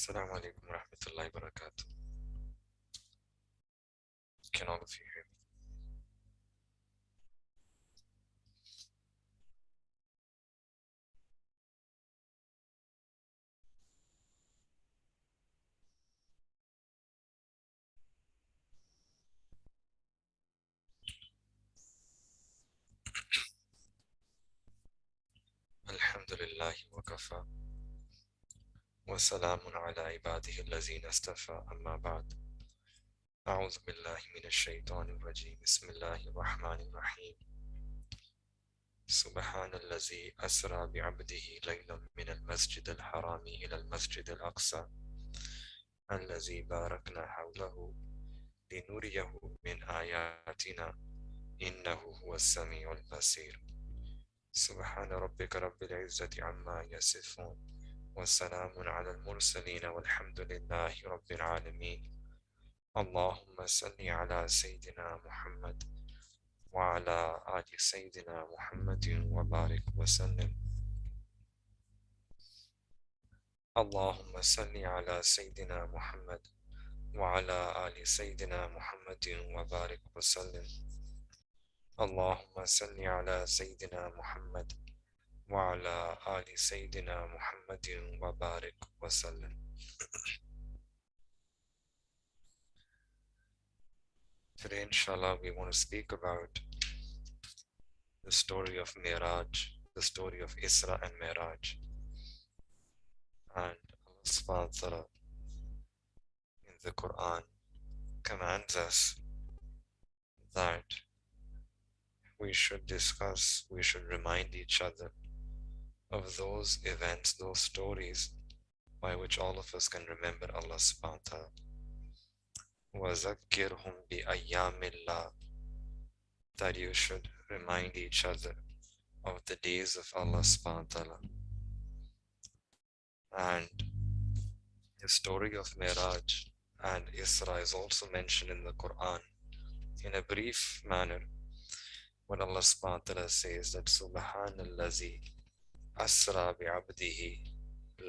Assalamu alaikum wa rahmatullahi wa barakatuh. Can all of you hear me? Alhamdulillah wa kafa. Wa salamun ala ibadihi allazina astafa amma ba'd. أعوذ بالله من الشيطان الرجيم بسم الله الرحمن الرحيم سبحان الذي أسرى بعبده ليلا من المسجد الحرام إلى المسجد الأقصى الذي باركنا حوله لنريه من آياتنا إنه هو السميع البصير سبحان ربك رب العزة عما يصفون وسلام على المرسلين والحمد لله رب العالمين اللهم صل على سيدنا محمد وعلى آل سيدنا محمد وبارك وسلم اللهم صل على سيدنا محمد وعلى آل سيدنا محمد وبارك وسلم اللهم صل على سيدنا محمد وعلى آل سيدنا محمد وبارك وسلم. Today, inshallah, we want to speak about the story of Miraj, the story of Isra and Miraj. And Allah subhanahu wa ta'ala in the Quran commands us that we should discuss, we should remind each other of those events, those stories by which all of us can remember Allah subhanahu wa ta'ala. وَذَكِّرْهُمْ بِأَيَّامِ اللَّهِ, that you should remind each other of the days of Allah subhanahu wa ta'ala. And the story of Miraj and Isra is also mentioned in the Quran in a brief manner when Allah subhanahu wa ta'ala says that Subhanallazi asra bi'abdihi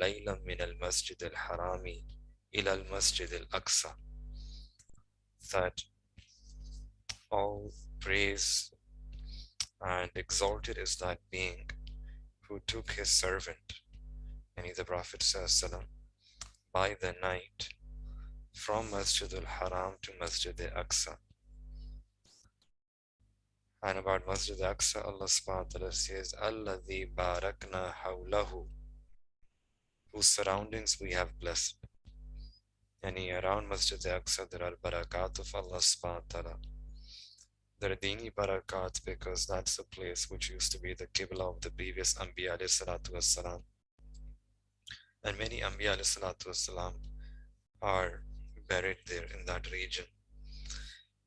laylan min al-masjid al-harami ila al-masjid al-Aqsa, that all praise and exalted is that being who took his servant, and the Prophet ﷺ, by the night from Masjid al-Haram to Masjid al-Aqsa. And about Masjid al-Aqsa, Allah subhanahu wa ta'ala says, Alladhi barakna hawlahu, whose surroundings we have blessed. And around Masjid al-Aqsa there are barakat of Allah subhanahu wa ta'ala. There are dini barakat because that's the place which used to be the Qibla of the previous Anbiya alayhi salatu wassalam. And many Anbiya alayhi salatu wassalam are buried there in that region.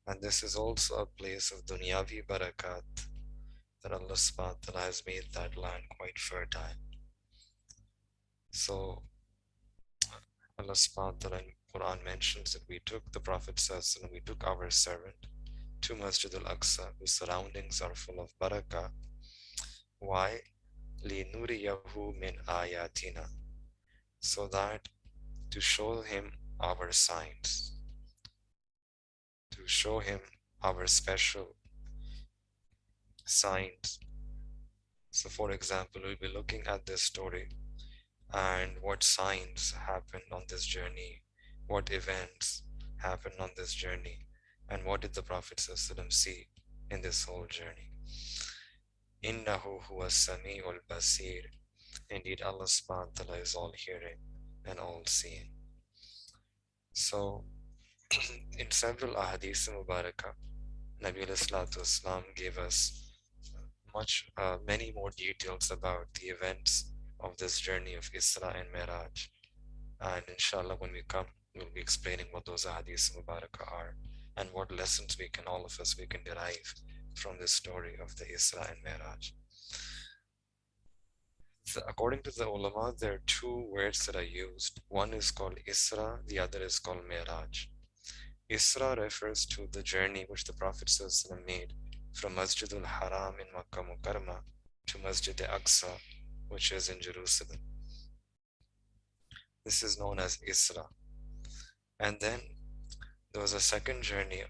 And this is also a place of dunyavi barakat, that Allah subhanahu wa ta'ala has made that land quite fertile. So Allah subhanahu wa ta'ala in Quran mentions that we took the Prophet ﷺ, we took our servant to Masjid al-Aqsa, whose surroundings are full of barakah. Why? لِنُرِيَهُ مِنْ آيَاتِنَا, so that to show him our signs, to show him our special signs. So for example, we'll be looking at this story and what signs happened on this journey, what events happened on this journey, and what did the Prophet ﷺ see in this whole journey. Innahu huwa sami'ul basir, indeed Allah subhanahu wa ta'ala is all hearing and all seeing. So in several ahadith mubarakah, Nabi alayhi salatu wasalam gave us many more details about the events of this journey of Isra and Miraj. And inshallah, when we come, we'll be explaining what those ahadith mubarakah are and what lessons all of us can derive from this story of the Isra and Miraj. So according to the ulama, there are two words that are used. One is called Isra, the other is called Miraj. Isra refers to the journey which the Prophet ﷺ made from Masjid al-Haram in Makkah Mukarramah to Masjid al-Aqsa, which is in Jerusalem. This is known as Isra. And then there was a second journey,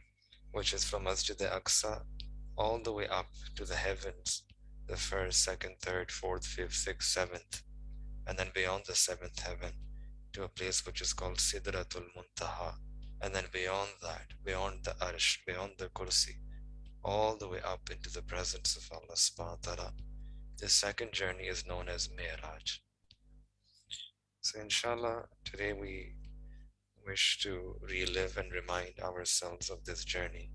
which is from Masjid al-Aqsa all the way up to the heavens, the first, second, third, fourth, fifth, sixth, seventh, and then beyond the seventh heaven to a place which is called Sidratul Muntaha, and then beyond that, beyond the Arsh, beyond the Kursi, all the way up into the presence of Allah subhanahu wa ta'ala. This second journey is known as Mi'raj. So inshallah, today we wish to relive and remind ourselves of this journey,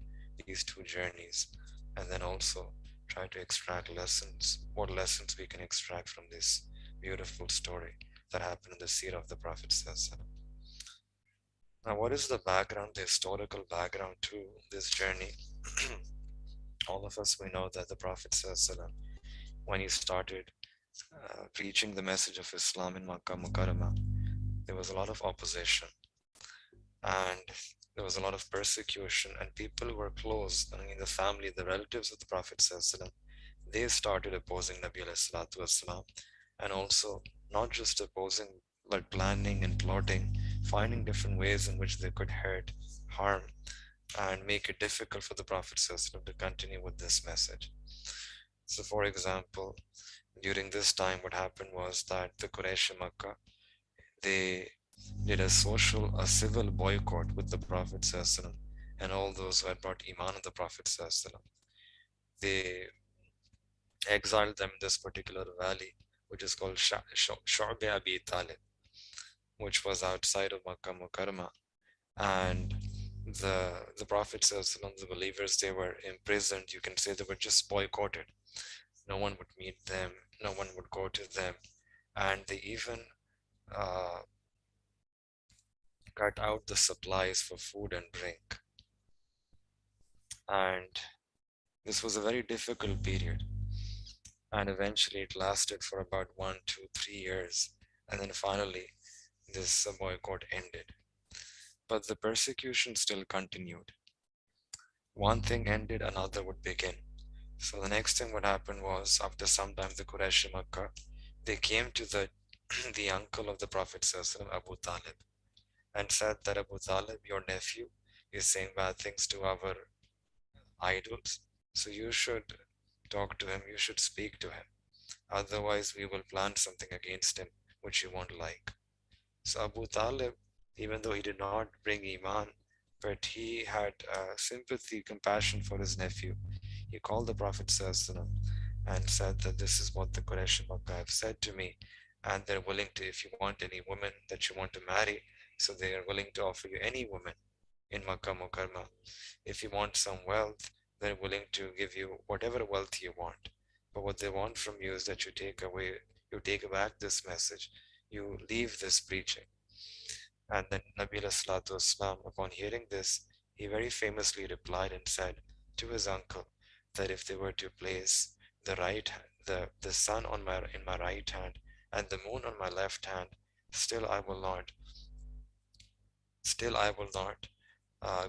these two journeys, and then also try to extract lessons, what lessons we can extract from this beautiful story that happened in the seerah of the Prophet. Now, what is the background, the historical background to this journey? All of us, we know that the Prophet, when he started preaching the message of Islam in Makkah Mukarramah, there was a lot of opposition and there was a lot of persecution, and people who were close, I mean, the family, the relatives of the Prophet, they started opposing Nabi والسلام, and also not just opposing, but planning and plotting, finding different ways in which they could hurt, harm, and make it difficult for the Prophet ﷺ to continue with this message. So, for example, during this time, what happened was that the Quraysh Makkah, they did a civil boycott with the Prophet ﷺ and all those who had brought Iman on the Prophet ﷺ. They exiled them in this particular valley, which is called Shu'bi Abi Talib, which was outside of Makkah Mukarramah. And the Prophet ﷺ, the believers, they were imprisoned. You can say they were just boycotted. No one would meet them, no one would go to them, and they even cut out the supplies for food and drink. And this was a very difficult period. And eventually it lasted for about 1, 2, 3 years. And then finally, this boycott ended. But the persecution still continued. One thing ended, another would begin. So the next thing what happened was, after some time, the Quraysh Makkah, they came to the uncle of the Prophet Abu Talib, and said that Abu Talib, your nephew, is saying bad things to our idols. So you should talk to him, you should speak to him. Otherwise, we will plan something against him which you won't like. So Abu Talib, even though he did not bring Iman, but he had sympathy, compassion for his nephew. He called the Prophet ﷺ and said that this is what the Quraysh Makkah have said to me, and they're willing to, if you want any woman that you want to marry, so they are willing to offer you any woman in Makkah Mukarramah. If you want some wealth, they're willing to give you whatever wealth you want. But what they want from you is that you take back this message, you leave this preaching. And then Nabi Wasallam, upon hearing this, he very famously replied and said to his uncle that if they were to place the sun in my right hand and the moon on my left hand, still I will not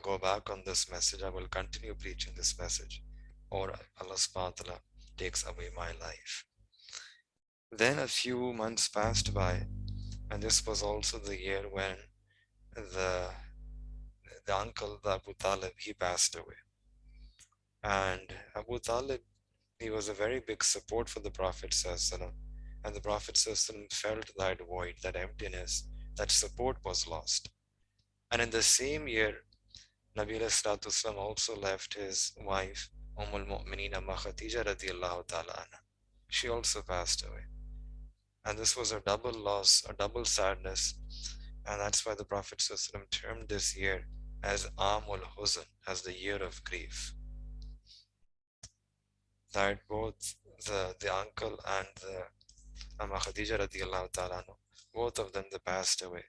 go back on this message. I will continue preaching this message, or Allah subhanahu wa ta'ala takes away my life. Then a few months passed by, and this was also the year when the uncle, the Abu Talib, he passed away. And Abu Talib, he was a very big support for the Prophet ﷺ, and the Prophet ﷺ felt that void, that emptiness, that support was lost. And in the same year, Nabi ﷺ also left his wife, al-Mu'mineen Khadija radiallahu ta'ala anha. She also passed away. And this was a double loss, a double sadness. And that's why the Prophet ﷺ termed this year as Amul Huzn, as the year of grief. That both the uncle and the Amma Khadija radiallahu ta'ala, both of them, they passed away.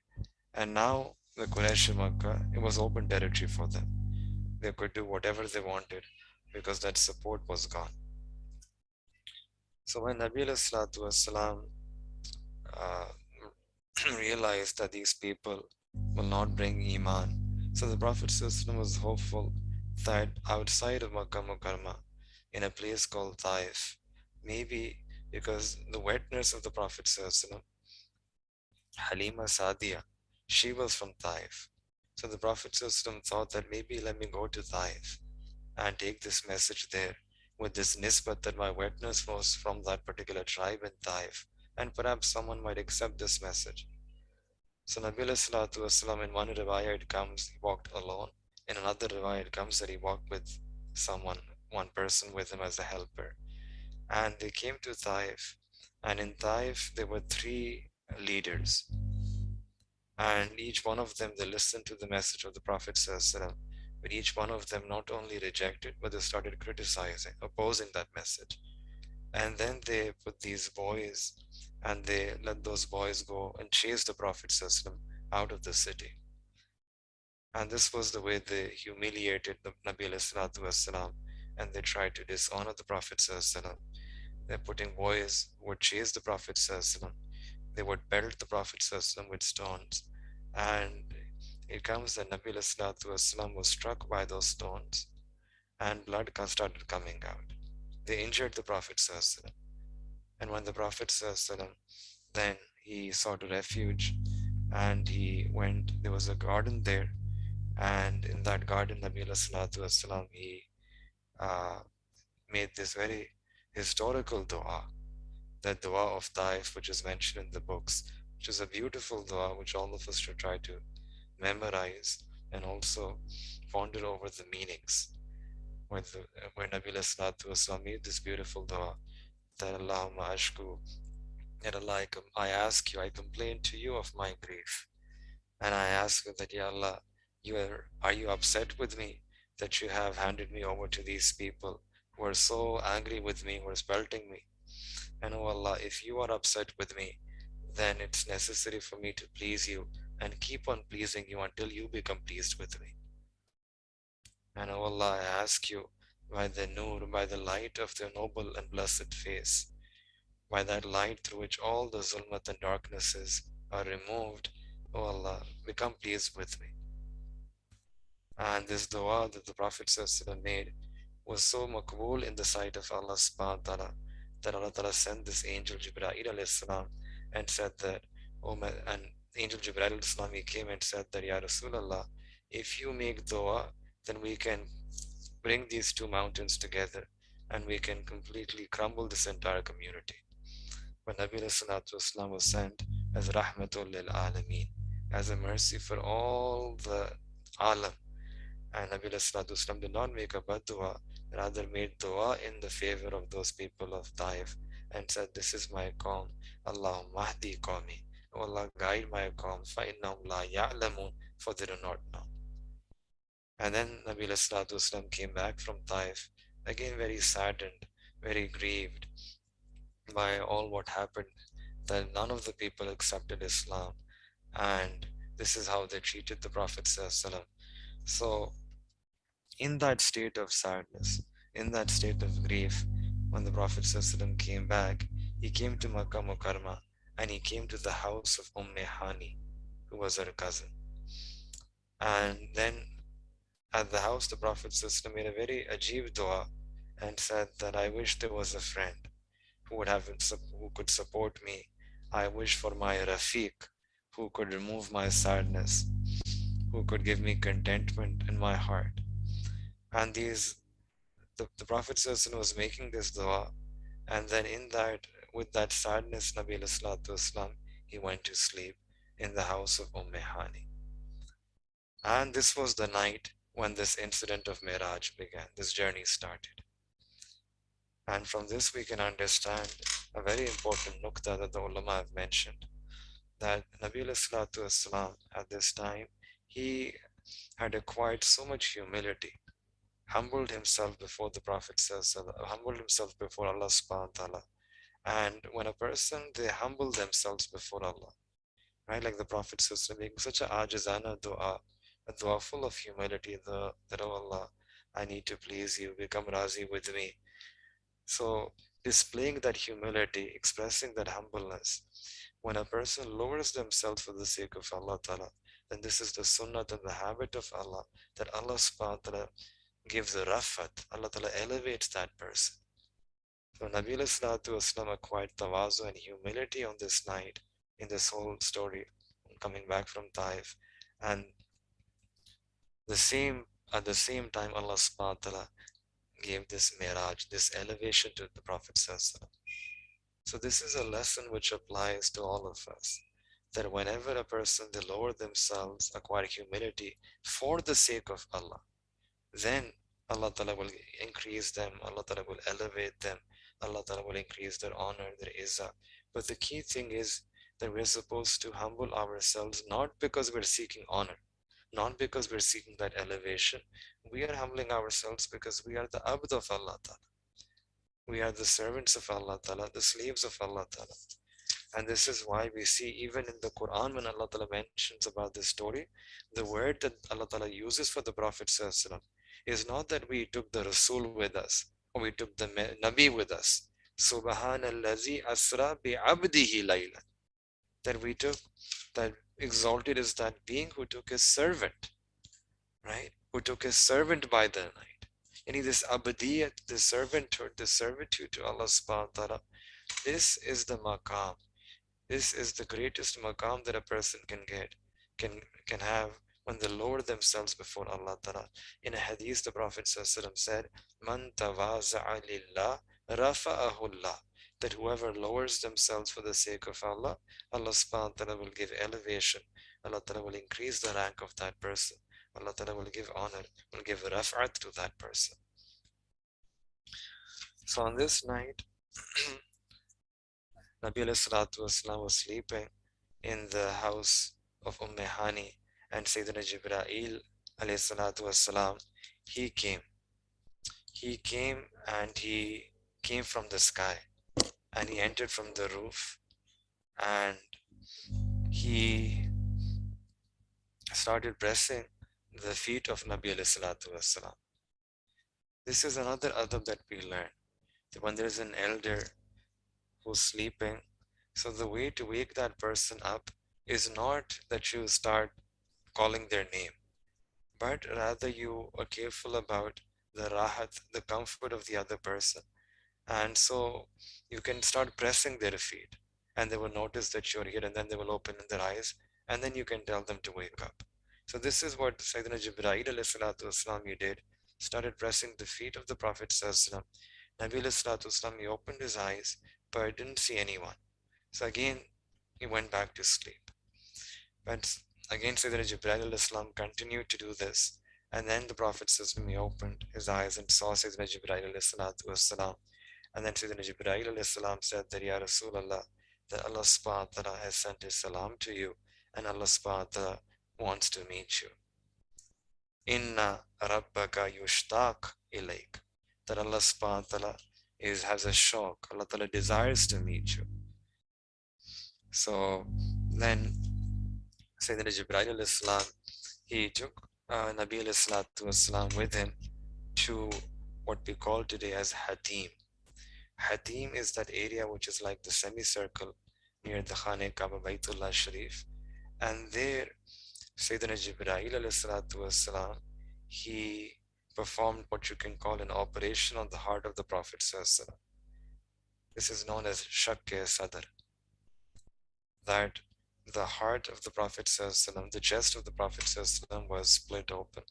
And now the Quraysh Makkah, it was open territory for them. They could do whatever they wanted because that support was gone. So when Nabi Wasallam realized that these people will not bring Iman, so the Prophet was hopeful that outside of Makkah Mukarramah, in a place called Taif, maybe because the wetness of the Prophet Halima Sadia, she was from Taif. So the Prophet ﷺ thought that maybe let me go to Taif and take this message there with this nisbat that my witness was from that particular tribe in Taif, and perhaps someone might accept this message. So Nabi Salatu Wasalam, in one riwayah it comes he walked alone. In another riwayah it comes that he walked with someone, one person with him as a helper. And they came to Taif, and in Taif there were three leaders, and each one of them they listened to the message of the Prophet ﷺ, but each one of them not only rejected but they started criticizing, opposing that message. And then they put these boys and they let those boys go and chase the Prophet ﷺ out of the city. And this was the way they humiliated the Nabi ﷺ, and they tried to dishonor the Prophet ﷺ. They're putting boys who would chase the Prophet ﷺ. They would pelt the Prophet ﷺ with stones. And it comes that Nabi ﷺ was struck by those stones and blood started coming out. They injured the Prophet ﷺ. And when the Prophet ﷺ, then he sought a refuge and he went, there was a garden there. And in that garden, Nabi ﷺ, he uh, made this very historical dua, that dua of Taif, which is mentioned in the books, which is a beautiful dua which all of us should try to memorize and also ponder over the meanings. Where Nabi Salatu Wasallam made this beautiful dua, that Allahumma ashku, that Allah, I ask you, I complain to you of my grief. And I ask you that, Ya Allah, are you upset with me that you have handed me over to these people who are so angry with me, who are pelting me? And oh Allah, if you are upset with me, then it's necessary for me to please you and keep on pleasing you until you become pleased with me. And oh Allah, I ask you by the nur, by the light of the noble and blessed face, by that light through which all the zulmat and darknesses are removed, oh Allah, become pleased with me. And this dua that the Prophet ﷺ made was so makbul in the sight of Allah subhanahu wa ta'ala, that Allah ta'ala sent this angel Jibreel alayhi salam and said that, oh my, and angel Jibreel alayhi salam, he came and said that, Ya Rasulullah, if you make dua, then we can bring these two mountains together and we can completely crumble this entire community. When Nabi Sallallahu Wasallam was sent as Rahmatul lil Alameen, as a mercy for all the alam, and Nabi Wasallam did not make a bad dua, rather made dua in the favor of those people of Taif and said, this is my qawm, Allahumma hdi qawmi, O Allah, guide my qawm, فَإِنَّهُمْ لَا يَعْلَمُونَ, for they do not know. And then Nabi Wasallam came back from Taif, again very saddened, very grieved by all what happened, that none of the people accepted Islam, and this is how they treated the Prophet ﷺ. So in that state of sadness, in that state of grief, when the Prophet ﷺ came back, he came to Makkah Mukarramah and he came to the house of Hani, who was her cousin. And then at the house, the Prophet ﷺ made a very ajib dua and said that I wish there was a friend who who could support me. I wish for my Rafiq, who could remove my sadness, who could give me contentment in my heart. And the Prophet ﷺ was making this dua, and then with that sadness, Nabi Wasallam, he went to sleep in the house of Hani. And this was the night when this incident of Miraj began, this journey started. And from this we can understand a very important nukta that the ulama have mentioned, that Nabi Wasallam at this time, he had acquired so much humility, humbled himself before the Prophet, humbled himself before Allah subhanahu wa ta'ala. And when a person, they humble themselves before Allah, right? Like the Prophet making such a ajizana dua, a dua full of humility, that, oh Allah, I need to please you, become razi with me. So displaying that humility, expressing that humbleness, when a person lowers themselves for the sake of Allah Ta'ala, then this is the sunnah and the habit of Allah, that Allah subhanahu wa ta'ala gives a rafat, Allah Ta'ala elevates that person. So Nabi Wasallam acquired tawazu and humility on this night, in this whole story, coming back from Taif. And the same at the same time, Allah subhanahu wa ta'ala gave this miraj, this elevation to the Prophet sallallahu. So this is a lesson which applies to all of us. That whenever a person they lower themselves, acquire humility for the sake of Allah, then Allah Ta'ala will increase them, Allah Ta'ala will elevate them, Allah Ta'ala will increase their honor, their izzah. But the key thing is that we're supposed to humble ourselves not because we're seeking honor, not because we're seeking that elevation. We are humbling ourselves because we are the abd of Allah Ta'ala. We are the servants of Allah Ta'ala, the slaves of Allah Ta'ala. And this is why we see even in the Quran when Allah Ta'ala mentions about this story, the word that Allah Ta'ala uses for the Prophet is not that we took the Rasul with us or we took the Nabi with us. Subhanallazi asra bi abdihi laylan. That we took, that exalted is that being who took his servant, right? Who took his servant by the night. And this abdiyat, the servanthood, the servitude to Allah subhanahu wa ta'ala, this is the maqam. This is the greatest maqam that a person can get, can have when they lower themselves before Allah Ta'ala. In a hadith, the Prophet said, Man tawaza'a lillah rafa'ahullah. That whoever lowers themselves for the sake of Allah, Allah subhanahu wa ta'ala will give elevation. Allah Ta'ala will increase the rank of that person. Allah Ta'ala will give honor, will give raf'at to that person. So on this night, Nabi Wasallam was sleeping in the house of Hani, and Sayyidina Jibreel Wasallam, he came. He came and he came from the sky and he entered from the roof and he started pressing the feet of Nabi Wasallam. This is another adab that we learn. That when there is an elder who's sleeping, so the way to wake that person up is not that you start calling their name, but rather you are careful about the rahat, the comfort of the other person. And so you can start pressing their feet and they will notice that you're here and then they will open their eyes and then you can tell them to wake up. So this is what Sayyidina Jibreel والسلام, he did, started pressing the feet of the Prophet ﷺ. Nabi والسلام, he opened his eyes but didn't see anyone. So again, he went back to sleep. But again, Sayyidina Jibreel al-Islam continued to do this. And then the Prophet he opened his eyes and saw Sayyidina Jibreel al-Islam. And then Sayyidina Jibreel al-Islam said that, Ya Rasulallah, that Allah subhanahu wa ta'ala has sent his salam to you and Allah subhanahu wa ta'ala wants to meet you. Inna rabbaka yushtaq ilayk. That Allah subhanahu wa ta'ala has a shock. Allah ta'ala desires to meet you. So then Sayyidina Jibreel al-Islam, he took Nabi al-Islam with him to what we call today as Hatim. Hatim is that area which is like the semicircle near the Khane Kaaba Baitullah Sharif. And there, Sayyidina Jibreel al-Islam, he performed what you can call an operation on the heart of the Prophet. This is known as Shakk-e Sadr. That the heart of the Prophet, the chest of the Prophet was split open.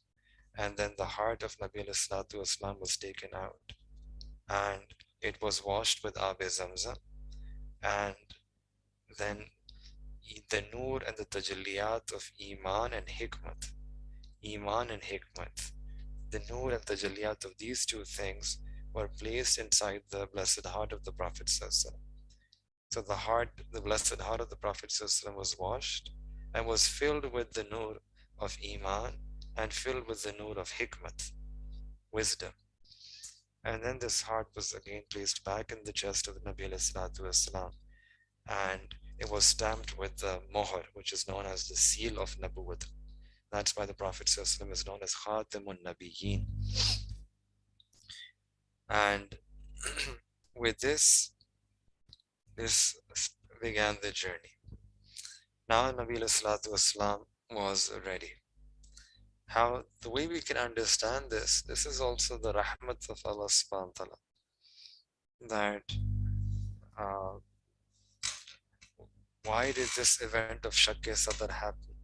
And then the heart of Nabi Islam was taken out. And it was washed with Ab-e Zamzam. And then the nur and the tajalliyat of Iman and Hikmat. Iman and Hikmat. The nur and tajalliyat of these two things were placed inside the blessed heart of the Prophet. So the heart, the blessed heart of the Prophet was washed and was filled with the nur of Iman and filled with the nur of Hikmat, wisdom. And then this heart was again placed back in the chest of the Nabi Wasallam, and it was stamped with the mohr, which is known as the seal of Nabuwwat. That's why the Prophet is known as Khatamun Nabiyyin. And with this began the journey. Now Nabi Wasallam was ready. How the way we can understand this is also the rahmat of Allah subhanahu wa ta'ala. That Why did this event of Shakke Sadr happen?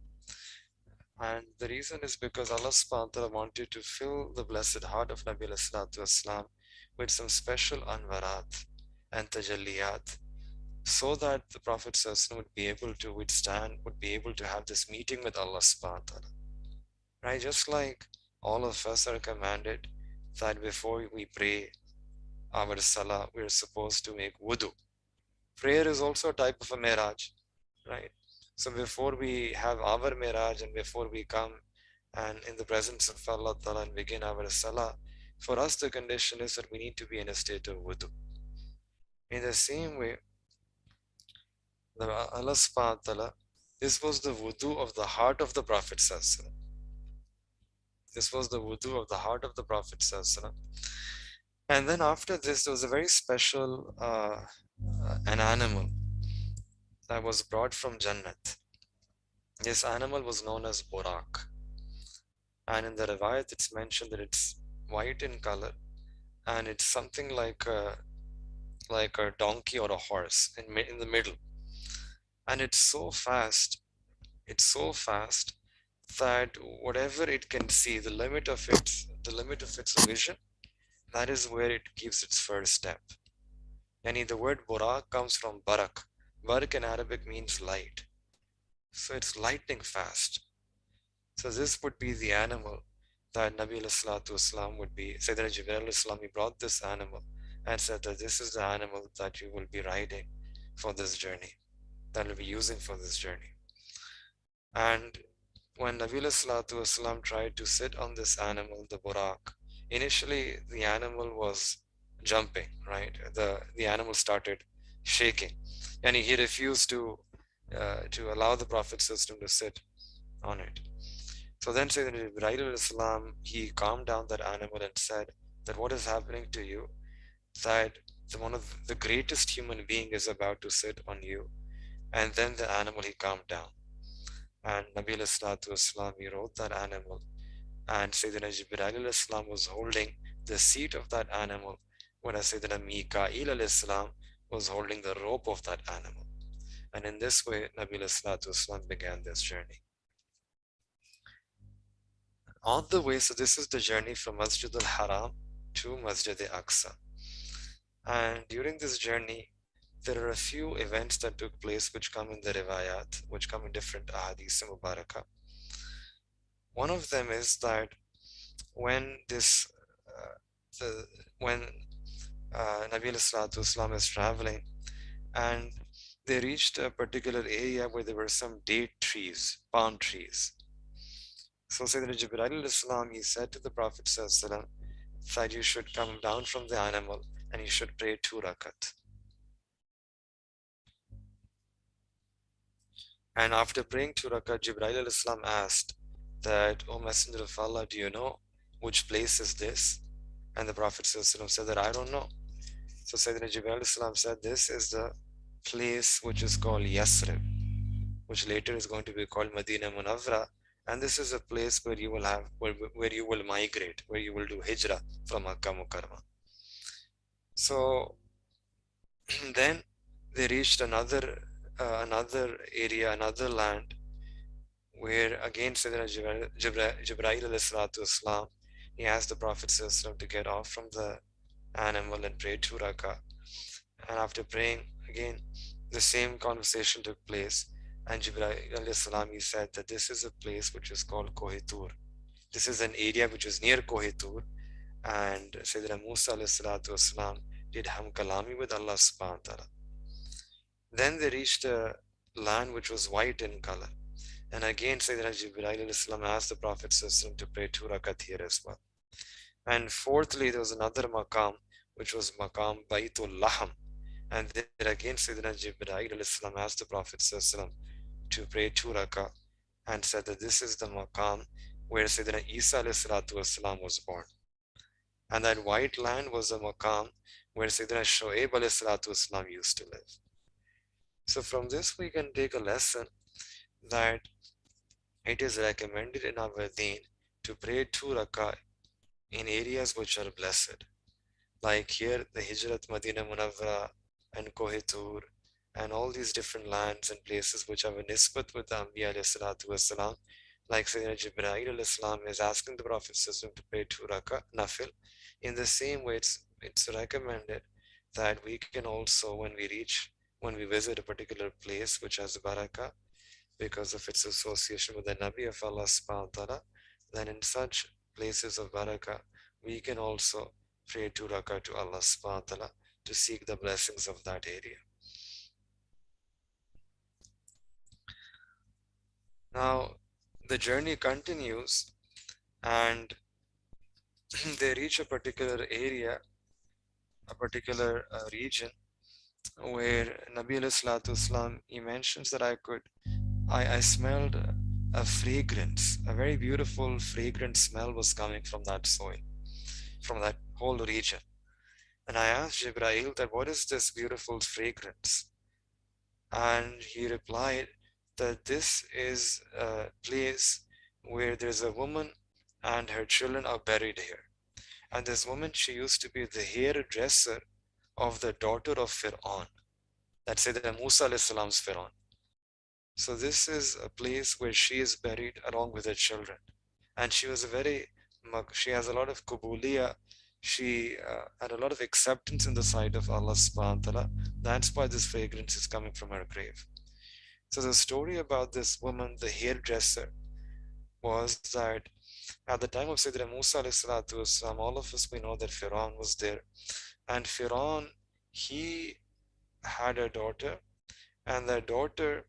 And the reason is because Allah subhanahu wa ta'ala wanted to fill the blessed heart of Nabi Wasallam with some special anwarat and tajalliyat, so that the Prophet ﷺ would be able to withstand, would be able to have this meeting with Allah subhanahu wa ta'ala. Right? Just like all of us are commanded that before we pray our salah, we're supposed to make wudu. Prayer is also a type of a miraj, right? So before we have our miraj and before we come and in the presence of Allah Ta'ala and begin our salah, for us the condition is that we need to be in a state of wudu. In the same way, Allah subhanahu wa ta'ala, this was the wudu of the heart of the Prophet sallallahu. This was the wudu of the heart of the Prophet sallallahu. And then after this, there was a very special an animal that was brought from Jannat. This animal was known as Burak. And in the Riwayat, it's mentioned that it's white in color and it's something like a donkey or a horse in the middle. And it's so fast that whatever it can see, the limit of its vision, that is where it gives its first step. Yani the word Burak comes from Barak. Barak in Arabic means light. So it's lightning fast. So this would be the animal that Nabi Wasallam would be. Sayyidina Jibreel Islam, he brought this animal and said that this is the animal that you will be riding for this journey, that will be using for this journey. And when Nabi Wasallam tried to sit on this animal, the Burak, initially the animal was jumping, right? The animal started shaking, and he refused to allow the Prophet system to sit on it. So then Sayyidina Jibreel Islam, he calmed down that animal and said that what is happening to you, that one of the greatest human being is about to sit on you. And then the animal, he calmed down. And Nabi Islam, he rode that animal. And Sayyidina Jibreel Islam was holding the seat of that animal, whereas Sayyidina Mikail Islam was holding the rope of that animal. And in this way, Nabi Islam began this journey. On the way, so this is the journey from Masjid al-Haram to Masjid al-Aqsa. And during this journey, there are a few events that took place which come in the riwayat, which come in different ahadith mubarakah. One of them is that when when Nabi Islam is traveling, and they reached a particular area where there were some date trees, palm trees. So Sayyidina Jibreel Islam, he said to the Prophet ﷺ that you should come down from the animal and you should pray 2 rakat. And after praying 2 rakat, Jibreel Islam asked that, O Messenger of Allah, do you know which place is this? And the Prophet ﷺ said that, I don't know. So Sayyidina Jibreel Islam said, this is the place which is called Yasrib, which later is going to be called Medina Munawwara. And this is a place where you will where you will migrate, where you will do hijrah from Makkah Mukarramah. So then they reached another area, another land, where again Sayyidina Jibreel Islam, he asked the Prophet to get off from the animal and pray 2 rakah. And after praying again, the same conversation took place. And Jibreel Islam, he said that this is a place which is called Kohitur. This is an area which is near Kohitur. And Sayyidina Musa Islam did ham kalami with Allah subhanahu wa ta'ala. Then they reached a land which was white in color. And again Sayyidina Jibreel Islam asked the Prophet to pray 2 rakat here as well. And fourthly, there was another maqam, which was maqam Baitul Laham. And there again Sayyidina Jibreel Islam asked the Prophet to pray 2 rakah and said that this is the maqam where Sayyidina Isa والسلام, was born. And that white land was a maqam where Sayyidina Shoaib والسلام, used to live. So from this we can take a lesson that it is recommended in our deen to pray 2 rakah in areas which are blessed. Like here, the Hijrat Medina Munawwara and Kohitur and all these different lands and places which have a nisbat with the Anbiya alayhi salatu wasalam, like Sayyidina Jibreel alayhi salam is asking the Prophet to pray 2 rakah nafil. In the same way, it's recommended that we can also, when we visit a particular place which has barakah, because of its association with the Nabi of Allah subhanahu wa ta'ala, then in such places of barakah, we can also pray 2 rakah to Allah subhanahu wa ta'ala to seek the blessings of that area. Now, the journey continues and they reach a particular area, a particular region where Nabi alayhi salatu Islam, he mentions that I smelled a fragrance, a very beautiful fragrant smell was coming from that soil, from that whole region. And I asked Jibreel that what is this beautiful fragrance? And he replied that this is a place where there's a woman and her children are buried here. And this woman, she used to be the hairdresser of the daughter of Fir'aun. That's the Musa alayhi salam's Fir'aun. So this is a place where she is buried along with her children. And she was she has a lot of kubuliya. She had a lot of acceptance in the sight of Allah subhanahu wa ta'ala. That's why this fragrance is coming from her grave. So the story about this woman, the hairdresser, was that at the time of Sayyidina Musa alayhi salatu wasalam, all of us, we know that Fir'aun was there. And Fir'aun, he had a daughter, and that daughter,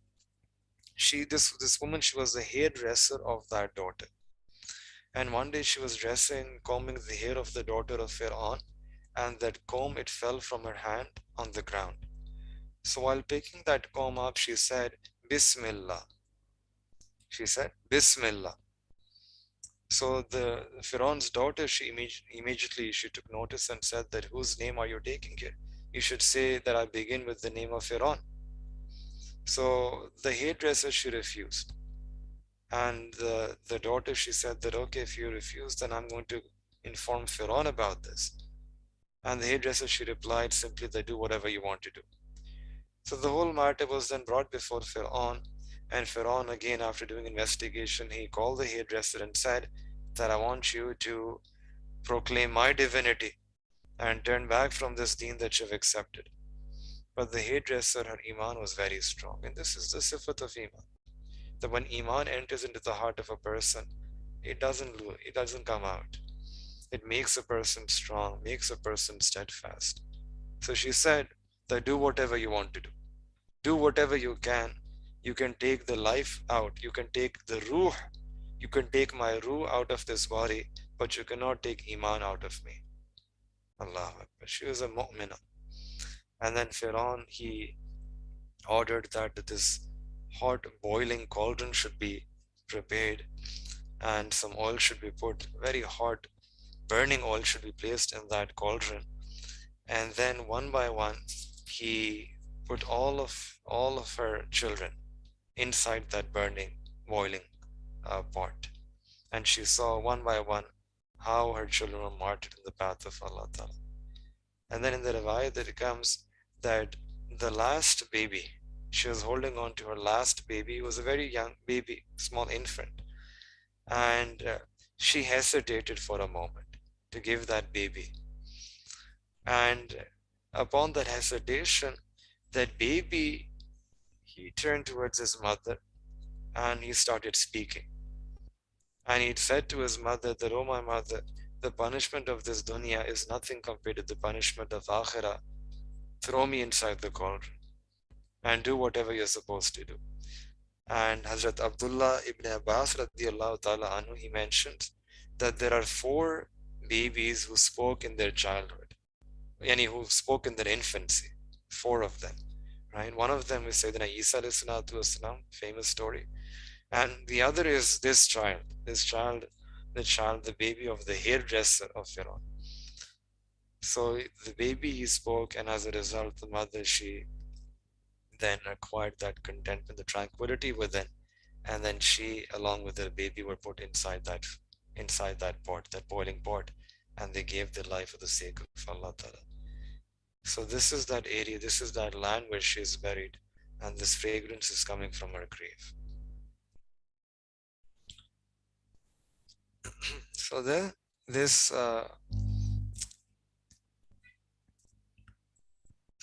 this woman, she was the hairdresser of that daughter. And one day she was combing the hair of the daughter of Fir'aun, and that comb, it fell from her hand on the ground. So while picking that comb up, she said, Bismillah. She said, Bismillah. So the Fir'aun's daughter, she immediately she took notice and said that, whose name are you taking here? You should say that I begin with the name of Fir'aun. So the hairdresser, she refused. And the daughter, she said that, okay, if you refuse, then I'm going to inform Fir'aun about this. And the hairdresser, she replied simply that, do whatever you want to do. So the whole matter was then brought before Fir'aun. And Fir'aun, again, after doing investigation, he called the hairdresser and said that I want you to proclaim my divinity and turn back from this deen that you've accepted. But the hairdresser, her iman was very strong. And this is the sifat of iman. That when iman enters into the heart of a person, it doesn't come out. It makes a person strong, makes a person steadfast. So she said that do whatever you want to do. Do whatever you can. You can take the life out. You can take the ruh. You can take my ruh out of this body, but you cannot take iman out of me. Allahu Akbar. She was a mu'minah. And then Fir'aun, he ordered that this hot boiling cauldron should be prepared and some oil should be put, very hot burning oil should be placed in that cauldron. And then one by one, he put all of her children inside that burning, boiling pot. And she saw one by one how her children were martyred in the path of Allah Ta'ala. And then in the riwayat that it comes that the last baby, she was holding on to her last baby, was a very young baby, small infant. And she hesitated for a moment to give that baby. And upon that hesitation, that baby, he turned towards his mother and he started speaking. And he said to his mother that, oh my mother, the punishment of this dunya is nothing compared to the punishment of akhirah. Throw me inside the cauldron and do whatever you're supposed to do. And Hazrat Abdullah ibn Abbas radiallahu ta'ala anhu, he mentions that there are 4 babies who spoke in their childhood, yani who spoke in their infancy, 4 of them, right? One of them is Sayyidina Isa alayhi salatu wasalam, famous story. And the other is this child, the baby of the hairdresser of Fir'aun. So the baby, he spoke, and as a result, the mother, she then acquired that contentment, the tranquility within, and then she, along with her baby, were put inside that pot, that boiling pot, and they gave their life for the sake of Allah Ta'ala. So this is that area, this is that land where she is buried, and this fragrance is coming from her grave. So there, this, so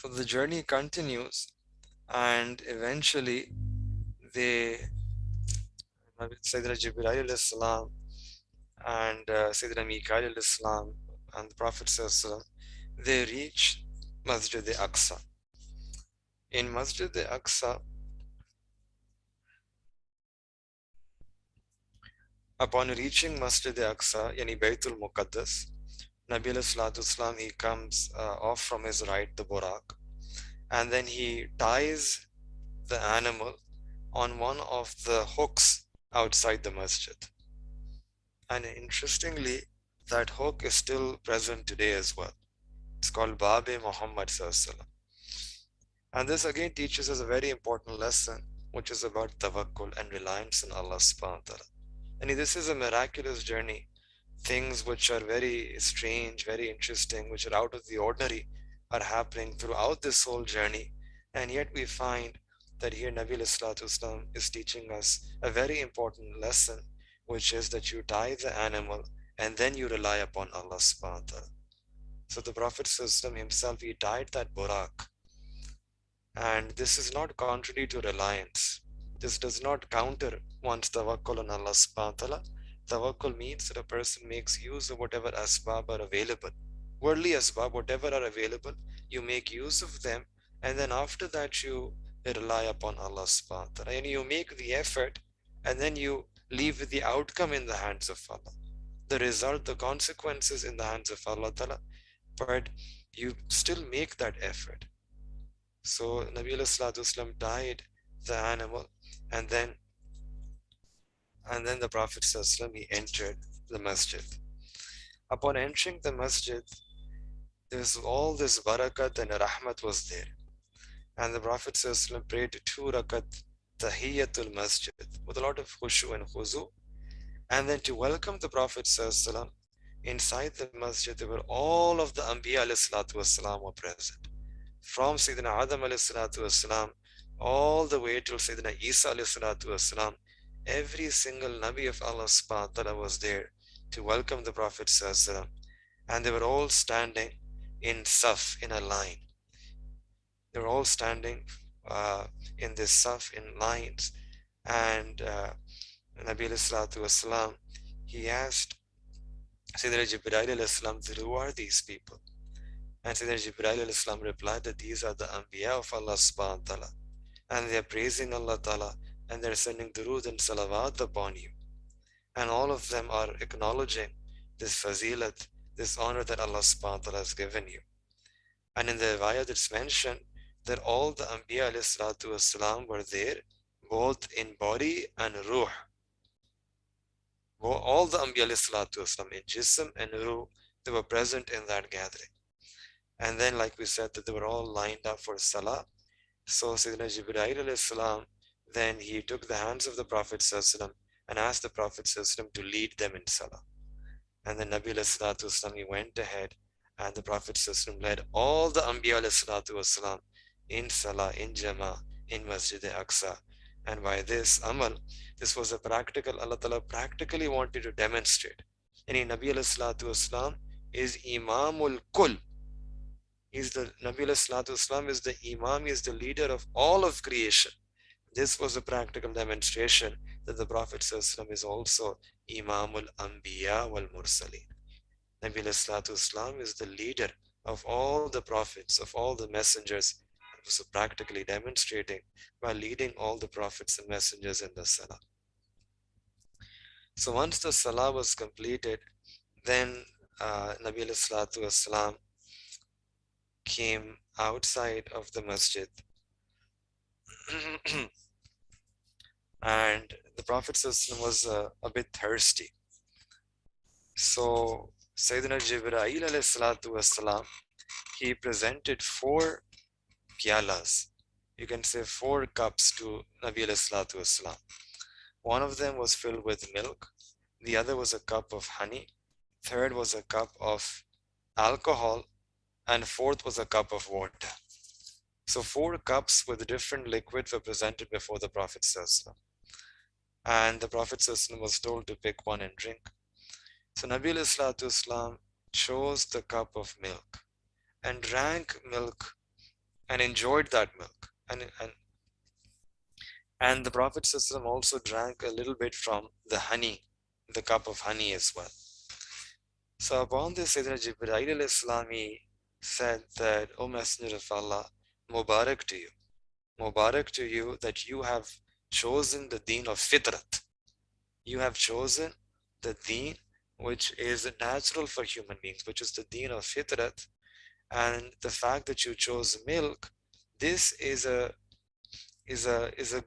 the journey continues, and eventually they, Sayyidina Jibreel alayhi salam and Sayyidina Mikael alayhi salam and the Prophet sallallahu, they reach Masjid al-Aqsa. In Masjid al-Aqsa, upon reaching Masjid al-Aqsa, yani Baytul Muqaddas, Nabi alayhi salatu wasalam, he comes off from his right, the Buraq, and then he ties the animal on one of the hooks outside the masjid. And interestingly, that hook is still present today as well. It's called Babe Muhammad Sallallahu. And this again teaches us a very important lesson, which is about tawakkul and reliance on Allah subhanahu wa ta'ala. And this is a miraculous journey. Things which are very strange, very interesting, which are out of the ordinary, are happening throughout this whole journey. And yet we find that here Nabi Islam is teaching us a very important lesson, which is that you tie the animal and then you rely upon Allah subhanahu wa ta'ala. So the Prophet himself, he tied that buraq. And this is not contrary to reliance. This does not counter one's tawakkul on Allah subhanahu wa ta'ala. Tawakkul means that a person makes use of whatever asbab are available. Worldly asbab, whatever are available, you make use of them, and then after that you rely upon Allah subhanahu wa ta'ala. And you make the effort, and then you leave the outcome in the hands of Allah. The result, the consequences in the hands of Allah ta'ala, but you still make that effort. So Nabi Wasallam tied the animal, and then the Prophet ﷺ, he entered the masjid. Upon entering the masjid, there's all this barakat and rahmat was there. And the Prophet ﷺ prayed 2 rakat tahiyyatul masjid with a lot of khushu and khuzu. And then to welcome the Prophet ﷺ, inside the masjid, there were all of the Anbiya ﷺ were present. From Sayyidina Adam ﷺ all the way till Sayyidina Isa ﷺ, every single Nabi of Allah subhanahu wa ta'ala was there to welcome the Prophet ﷺ, and they were all standing in saf, in a line. They were all standing in this saf, in lines, and Nabi ﷺ, he asked Sayyidina Jibreel, who are these people? And Sayyidina Jibreel replied that these are the Anbiya of Allah subhanahu wa ta'ala, and they are praising Allah ta'ala, and they're sending durood and salawat upon you. And all of them are acknowledging this fazilat, this honor that Allah subhanahu wa ta'ala has given you. And in the riwayat it's mentioned that all the Anbiya ﷺ were there, both in body and ruh. All the Anbiya ﷺ in jism and ruh, they were present in that gathering. And then, like we said, that they were all lined up for salah. So Sayyidina Jibreel then he took the hands of the Prophet and asked the Prophet to lead them in salah. And then Nabi he went ahead, and the Prophet led all the Anbiya in salah, in Jama, in Masjid al-Aqsa. And by this amal, this was a practical, Allah Ta'ala practically wanted to demonstrate. And Nabi is Imamul Kul. Nabi Wasallam is the Imam, is the leader of all of creation. This was a practical demonstration that the Prophet ﷺ is also Imamul Anbiya wal Mursaleen. Nabi Wasallam is the leader of all the prophets, of all the messengers. It was practically demonstrating by leading all the prophets and messengers in the Salah. So once the Salah was completed, then Nabi Wasallam came outside of the masjid and the Prophet was a bit thirsty. So Sayyidina Jibreel he presented 4 pyalas. You can say 4 cups to Nabi ﷺ. One of them was filled with milk. The other was a cup of honey. Third was a cup of alcohol. and fourth was a cup of water. So four cups with different liquids were presented before the Prophet ﷺ. And the Prophet ﷺ was told to pick one and drink. So Nabi Islam chose the cup of milk and drank milk and enjoyed that milk. And the Prophet ﷺ also drank a little bit from the honey, the cup of honey as well. So upon this, Sayyidina Jibreel al-Islami said that, O Messenger of Allah, Mubarak to you. Mubarak to you that you have chosen the deen of fitrat. You have chosen the deen which is natural for human beings, which is the deen of fitrat. And the fact that you chose milk, this is a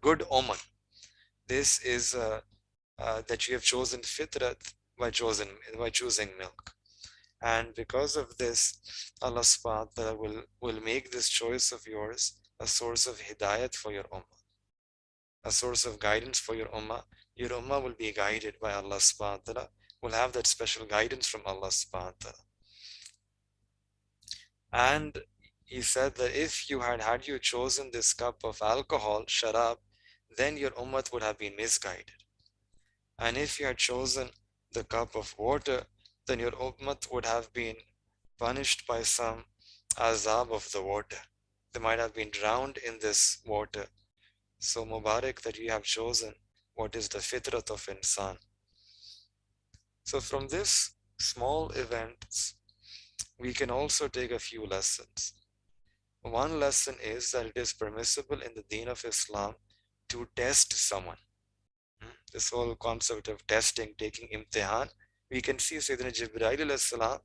good omen. This is that you have chosen fitrat by choosing milk. And because of this, Allah subhanahu wa ta'ala will make this choice of yours a source of hidayat for your ummah, a source of guidance for your ummah. Your ummah will be guided by Allah subhanahu wa ta'ala, will have that special guidance from Allah subhanahu wa ta'ala. And he said that if you had you chosen this cup of alcohol, sharab, then your ummah would have been misguided. And if you had chosen the cup of water, then your ummah would have been punished by some azab of the water. They might have been drowned in this water. So Mubarak that you have chosen what is the fitrat of insan. So from this small events, we can also take a few lessons. One lesson is that it is permissible in the deen of Islam to test someone. This whole concept of testing, taking imtihan, we can see Sayyidina Jibreel alayhi salam,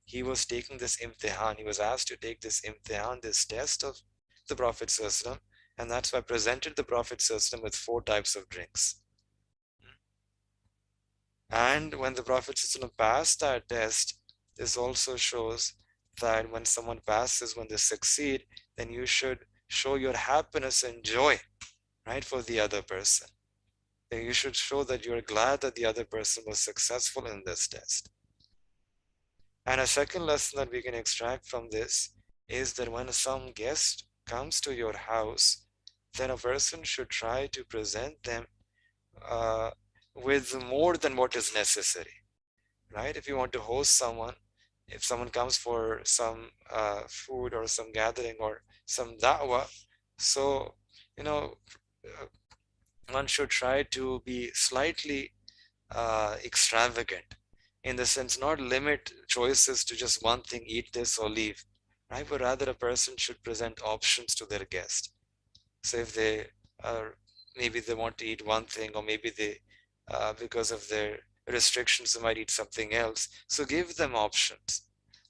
he was taking this imtihan, he was asked to take this imtihan, this test of the Prophet ﷺ, and that's why I presented the Prophet ﷺ with 4 types of drinks. And when the Prophet ﷺ passed that test, this also shows that when someone passes, when they succeed, then you should show your happiness and joy, right, for the other person. Then you should show that you're glad that the other person was successful in this test. And a second lesson that we can extract from this is that when some guest comes to your house, then a person should try to present them with more than what is necessary, right? If you want to host someone, if someone comes for some food or some gathering or some da'wah, so, one should try to be slightly extravagant, in the sense not limit choices to just one thing, eat this or leave, right? But rather a person should present options to their guest. So if they are, maybe they want to eat one thing, or maybe they, because of their restrictions, they might eat something else. So give them options.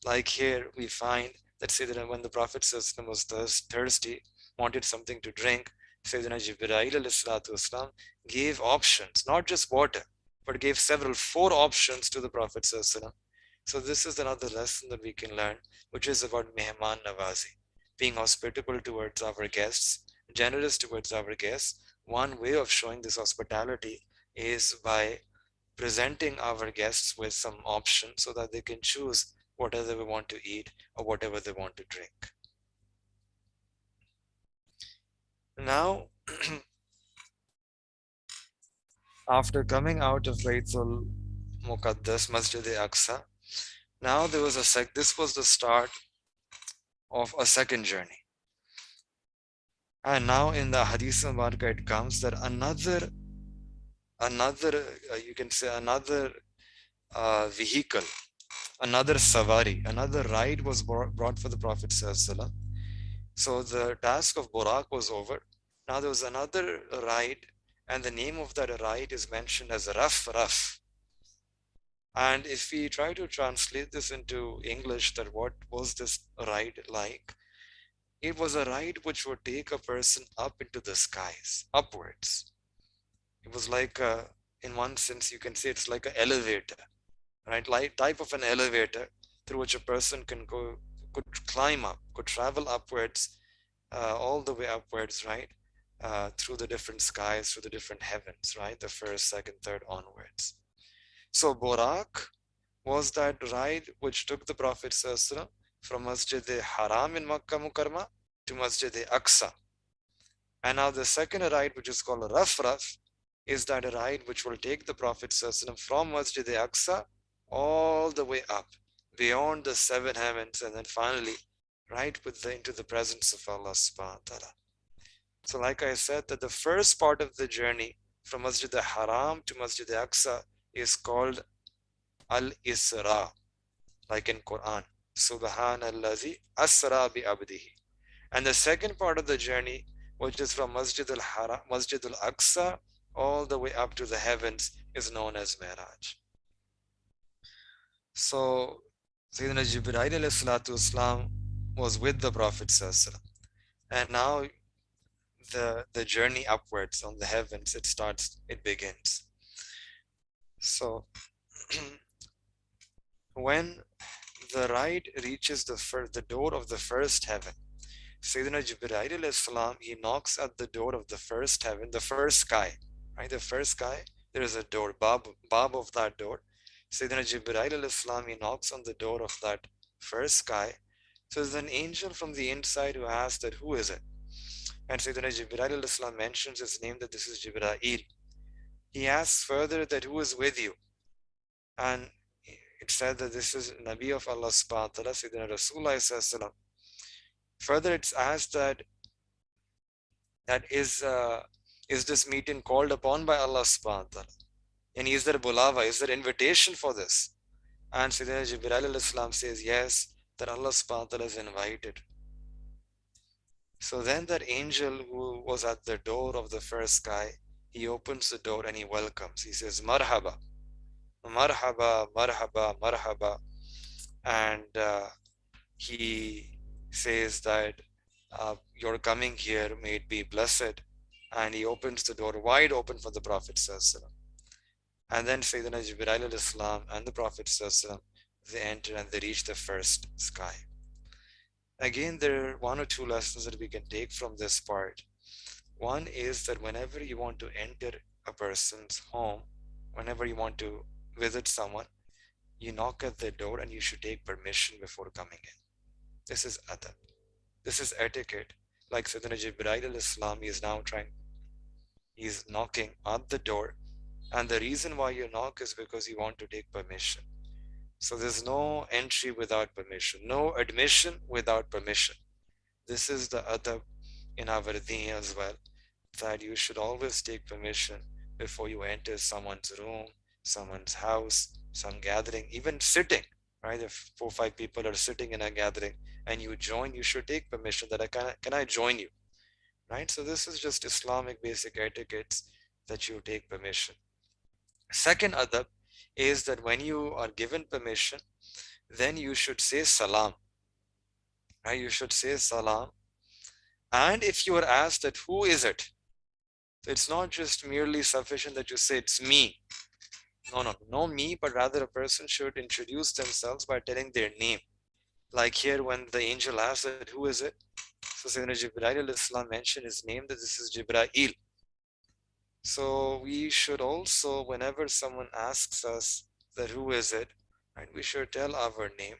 Like here we find that Sayyidina, when the Prophet ﷺ was thirsty, wanted something to drink, Sayyidina Jibreel ﷺ gave options, not just water, but gave 4 options to the Prophet ﷺ. So this is another lesson that we can learn, which is about mehman nawazi, being hospitable towards our guests, generous towards our guests. One way of showing this hospitality is by presenting our guests with some options so that they can choose whatever they want to eat or whatever they want to drink. Now, after coming out of Baytul Muqaddas, Masjid al-Aqsa, now there was this was the start of a second journey. And now in the Hadith Mubarakah it comes that another you can say another vehicle, another savari, another ride was brought for the Prophet ﷺ. So the task of Burak was over. Now there was another ride, and the name of that ride is mentioned as Raf. And if we try to translate this into English, that what was this ride like? It was a ride which would take a person up into the skies, upwards. It was like, in one sense, you can say it's like an elevator, right? Like type of an elevator through which a person could climb up, could travel upwards, all the way upwards, right? Through the different skies, through the different heavens, right? The first, second, third onwards. So Borak was that ride which took the Prophet ﷺ from Masjid Haram in Makkah Mukarramah to Masjid Aqsa. And now the second ride, which is called Raf, is that a ride which will take the Prophet ﷺ from Masjid Aqsa all the way up, beyond the seven heavens, and then finally into the presence of Allah subhanahu wa ta'ala. So like I said, that the first part of the journey from Masjid al-Haram to Masjid al-Aqsa is called al-Isra, like in Quran. Subhanallazi asra bi abdihi. And the second part of the journey, which is from Masjid al-Haram, Masjid al-Aqsa, all the way up to the heavens, is known as Mi'raj. So Sayyidina Jibreel alayhi salatu wasalam was with the Prophet sallallahu, and now the journey upwards on the heavens, it begins. So when the ride reaches the door of the first heaven, Sayyidina Jibreel alayhi salam, he knocks at the door of the first heaven, the first sky, right? The first sky, there is a door, bab of that door. Sayyidina Jibreel alayhi salam, he knocks on the door of that first sky. So there's an angel from the inside who asks that, who is it? And Sayyidina Jibreel alayhi salam mentions his name, that this is Jibreel. He asks further that, who is with you? And it said that this is Nabi of Allah subhanahu wa ta'ala, Sayyidina Rasulullah sallallahu alaihi wasallam. Further, it's asked that is this meeting called upon by Allah subhanahu wa ta'ala? And is there bulava, is there invitation for this? And Sayyidina Jibreel alayhi salam says, yes, that Allah subhanahu wa ta'ala is invited. So then that angel who was at the door of the first sky, he opens the door and he welcomes. He says, marhaba, marhaba, marhaba, marhaba. And he says that your coming here may it be blessed. And he opens the door wide open for the Prophet ﷺ. And then Sayyidina Jibreel alayhi salam and the Prophet ﷺ, they enter and they reach the first sky. Again, there are one or two lessons that we can take from this part. One is that whenever you want to enter a person's home, whenever you want to visit someone, you knock at their door and you should take permission before coming in. This is adab. This is etiquette. Like Sayyidina Jibreel alayhi salam, he's knocking at the door, and the reason why you knock is because you want to take permission. So there's no entry without permission, no admission without permission. This is the adab in our deen as well, that you should always take permission before you enter someone's room, someone's house, some gathering, even sitting, right? If 4 or 5 people are sitting in a gathering and you join, you should take permission that can I join you, right? So this is just Islamic basic etiquettes that you take permission. Second adab is that when you are given permission, then you should say salam, right? You should say salam. And if you are asked that, who is it? So it's not just merely sufficient that you say it's me. No me, but rather a person should introduce themselves by telling their name. Like here, when the angel asked that, who is it? So Sayyidina Jibreel alayhi salam mentioned his name, that this is Jibreel. So we should also, whenever someone asks us that who is it, right, we should tell our name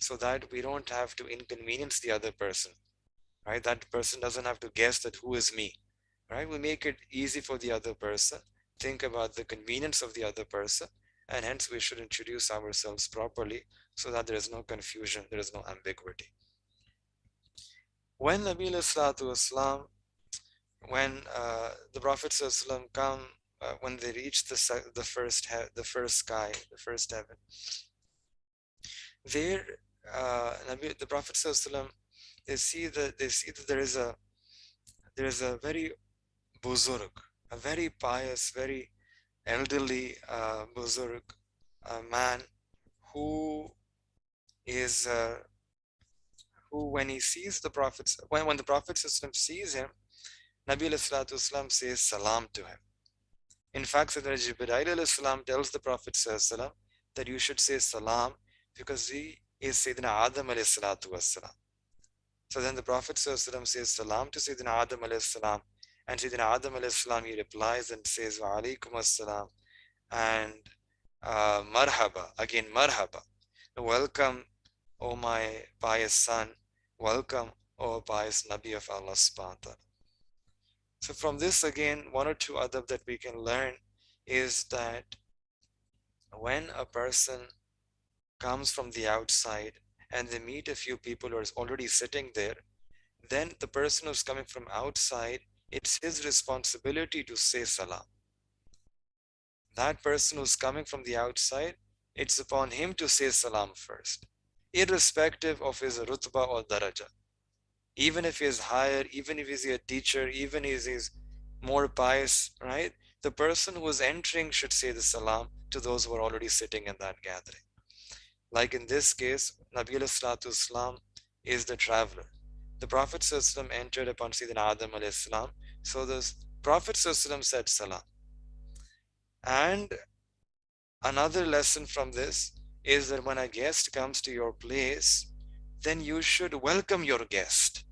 so that we don't have to inconvenience the other person, right? That person doesn't have to guess that who is me, right? We make it easy for the other person, think about the convenience of the other person, and hence we should introduce ourselves properly so that there is no confusion, there is no ambiguity. When Nabi sallallahu alaihi wasallam, when the Prophet ﷺ come, when they reach the first sky, the first heaven, there the Prophet ﷺ, they see that there is a very buzurg, a very pious, very elderly buzurg, a man who is who, when he sees the Prophet, when the Prophet ﷺ sees him, Nabi ﷺ says salam to him. In fact, Sayyidina Jibreel ﷺ tells the Prophet ﷺ that you should say salam because he is Sayyidina Adam ﷺ. So then the Prophet ﷺ says salam to Sayyidina Adam ﷺ, and Sayyidina Adam ﷺ, he replies and says wa alaikum assalam, and marhaba, again marhaba, welcome O my pious son, welcome, O pious Nabi of Allah subhanahu wa ta'ala. So from this again, one or two adab that we can learn is that when a person comes from the outside and they meet a few people who are already sitting there, then the person who's coming from outside, it's his responsibility to say salam. That person who's coming from the outside, it's upon him to say salam first, irrespective of his rutba or daraja. Even if he is higher, even if he's a teacher, even if he's more pious, right? The person who is entering should say the salam to those who are already sitting in that gathering. Like in this case, Nabi Salatu Islam is the traveler. The Prophet entered upon Sayyidina Adam salam. So the Prophet said salam. And another lesson from this is that when a guest comes to your place, then you should welcome your guest.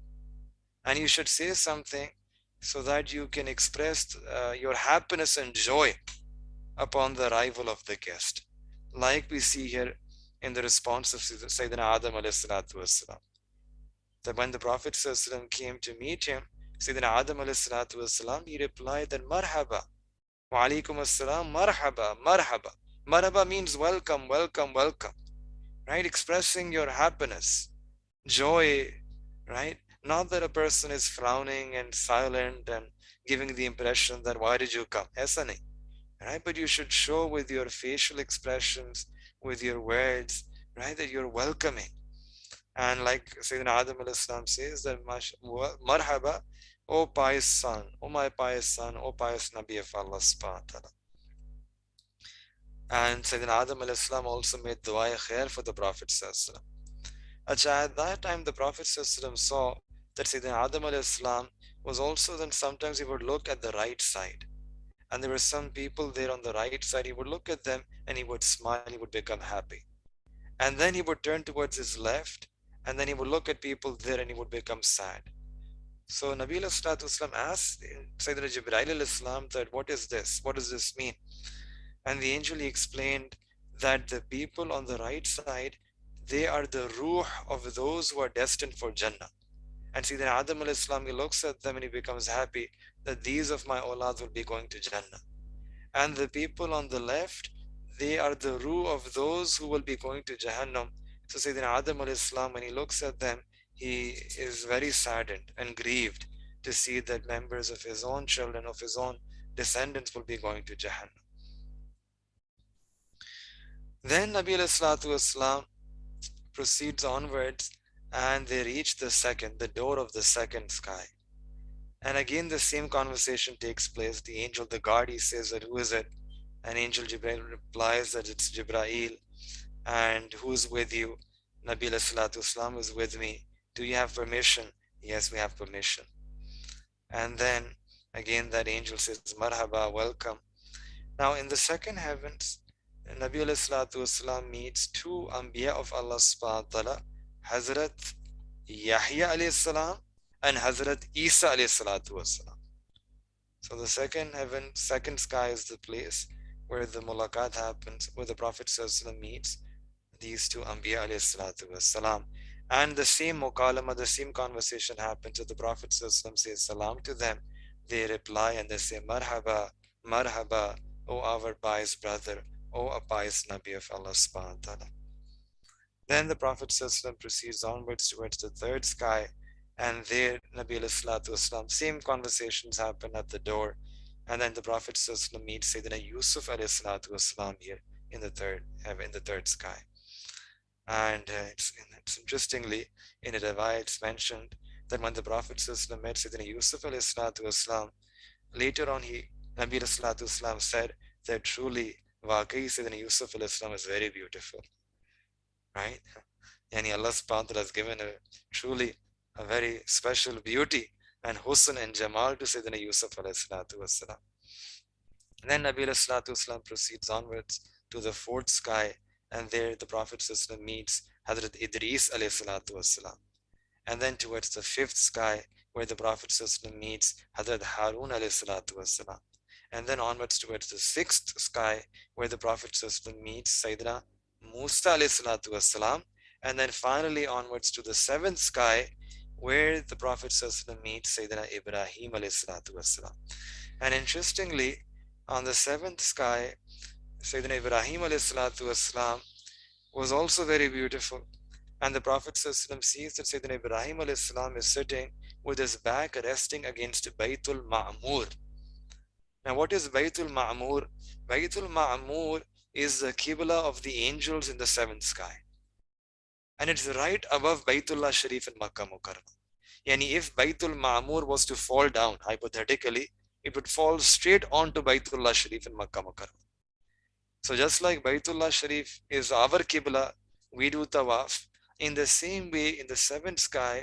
And you should say something so that you can express your happiness and joy upon the arrival of the guest. Like we see here in the response of Sayyidina Adam والسلام, that when the Prophet ﷺ came to meet him, Sayyidina Adam والسلام, he replied that marhaba, wa alaikum assalam, marhaba, marhaba. Marhaba means welcome, welcome, welcome, right? Expressing your happiness, joy, right? Not that a person is frowning and silent and giving the impression that why did you come? Aisa nahi, right? But you should show with your facial expressions, with your words, right, that you're welcoming. And like Sayyidina Adam al-Islam says that marhaba, O pious son, O my pious son, O pious Nabi of Allah subhanahu wa ta'ala. And Sayyidina Adam al-Islam also made dua khair for the Prophet sallallahu. At that time, the Prophet saw that Sayyidina Adam al-Islam was also then sometimes he would look at the right side. And there were some people there on the right side, he would look at them and he would smile, he would become happy. And then he would turn towards his left, and then he would look at people there and he would become sad. So Nabi Islam asked Sayyidina Jibreel Islam that what is this? What does this mean? And the angel he explained that the people on the right side, they are the ruh of those who are destined for Jannah. And Sayyidina Adam al-Islam, he looks at them and he becomes happy that these of my awlad will be going to Jannah. And the people on the left, they are the ruh of those who will be going to Jahannam. So Sayyidina Adam al-Islam, when he looks at them, he is very saddened and grieved to see that members of his own children, of his own descendants will be going to Jahannam. Then Nabi al-Islam proceeds onwards and they reach the door of the second sky. And again, the same conversation takes place. The angel, the guard, he says that who is it? And Angel Jibreel replies that it's Jibraeel. And who's with you? Nabi Islam is with me. Do you have permission? Yes, we have permission. And then again, that angel says, Marhaba, welcome. Now, in the second heavens, Nabi Islam meets two Anbiya of Allah subhanahu wa ta'ala, Hazrat Yahya alayhi salam and Hazrat Isa alayhi salatu wasalam. So the second heaven, second sky is the place where the mulaqat happens, where the Prophet meets these two Anbiya alayhi salatu wasalam. And the same mukalama, the same conversation happens. So the Prophet says salam to them. They reply and they say, Marhaba, Marhaba, O our pious brother, O a pious Nabi of Allah subhanahu wa ta'ala. Then the Prophet proceeds onwards towards the third sky, and there Nabi Islam, same conversations happen at the door, and then the Prophet meets Sayyidina Yusuf Islam here in the third sky. And it's interestingly in a riwayah it's mentioned that when the Prophet met Sayyidina Yusuf Islam, later on Nabi Islam said that truly Waqai Sayyidina Yusuf Islam is very beautiful. Right? Yani Allah subhanahu wa ta'ala has given truly a very special beauty and husn and jamal to Sayyidina Yusuf alayhi salatu wasalam. Then Nabi alayhi salatu proceeds onwards to the fourth sky, and there the Prophet meets Hazrat Idris alayhi salatu wasalam. And then towards the fifth sky, where the Prophet meets Hazrat Harun alayhi salatu wasalam. And then onwards towards the sixth sky, where the Prophet meets Sayyidina Musa alayhi salatu wasalam. and then finally onwards to the seventh sky, where the Prophet ﷺ meets Sayyidina Ibrahim alayhi salatu wasalam. And interestingly, on the seventh sky, Sayyidina Ibrahim alayhi salatu wasalam was also very beautiful. And the Prophet ﷺ sees that Sayyidina Ibrahim alayhi salam is sitting with his back resting against Baytul Ma'mur. Now, what is Baytul Ma'mur? Baytul Ma'mur is the Qibla of the angels in the seventh sky. And it's right above Baytullah Sharif in Makkah Mukarramah. Yani if Baytul Ma'mur was to fall down, hypothetically, it would fall straight onto Baytullah Sharif in Makkah Mukarramah. So just like Baytullah Sharif is our Qibla, we do Tawaf. In the same way, in the seventh sky,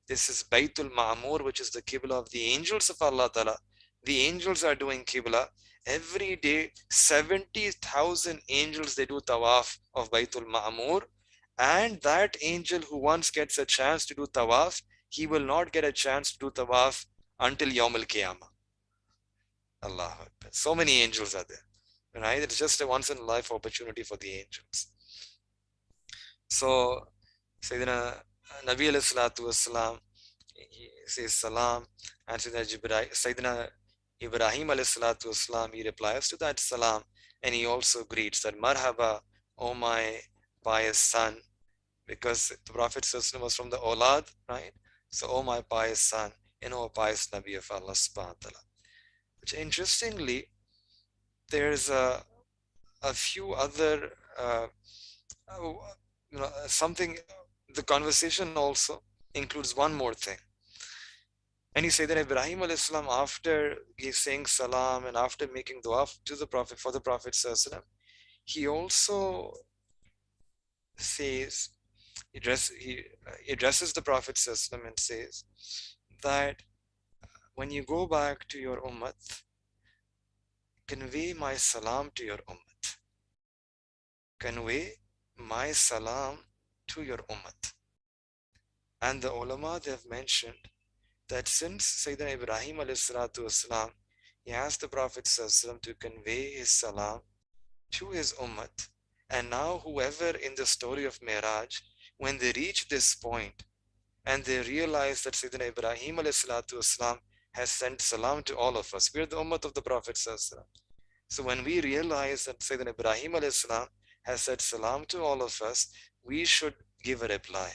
this is Baytul Ma'mur, which is the Qibla of the angels of Allah Ta'ala. The angels are doing Qibla. Every day, 70,000 angels, they do Tawaf of Baytul Ma'mur. And that angel who once gets a chance to do Tawaf, he will not get a chance to do Tawaf until Yawm al-Qiyamah. Allahu Akbar. So many angels are there. Right? It's just a once in a life opportunity for the angels. So, Sayyidina Nabi alayhi salatu wasalam, he says salam, and Sayyidina Ibrahim alayhi salatu wasalam, he replies to that salam, and he also greets that marhaba, O my pious son, because the Prophet was from the Awlad, right? So, O my pious son, and O pious Nabi of Allah subhanahu wa ta'ala. Which interestingly, there's a few other something. The conversation also includes one more thing, and he said that Ibrahim alayhi salam, after he's saying salam and after making dua to the Prophet for the Prophet sallam, he also says he addresses the Prophet sallam and says that when you go back to your ummah, convey my salam to your ummah. Convey my salam to your ummah. And the ulama, they have mentioned that since Sayyidina Ibrahim alayhi salatu wasalam, he asked the Prophet sallam to convey his salam to his ummah. And now whoever in the story of Mi'raj, when they reach this point and they realize that Sayyidina Ibrahim alayhi salatu wasalam has sent salam to all of us, we are the ummah of the Prophet sallam. So when we realize that Sayyidina Ibrahim alayhi salam has said salam to all of us, we should give a reply.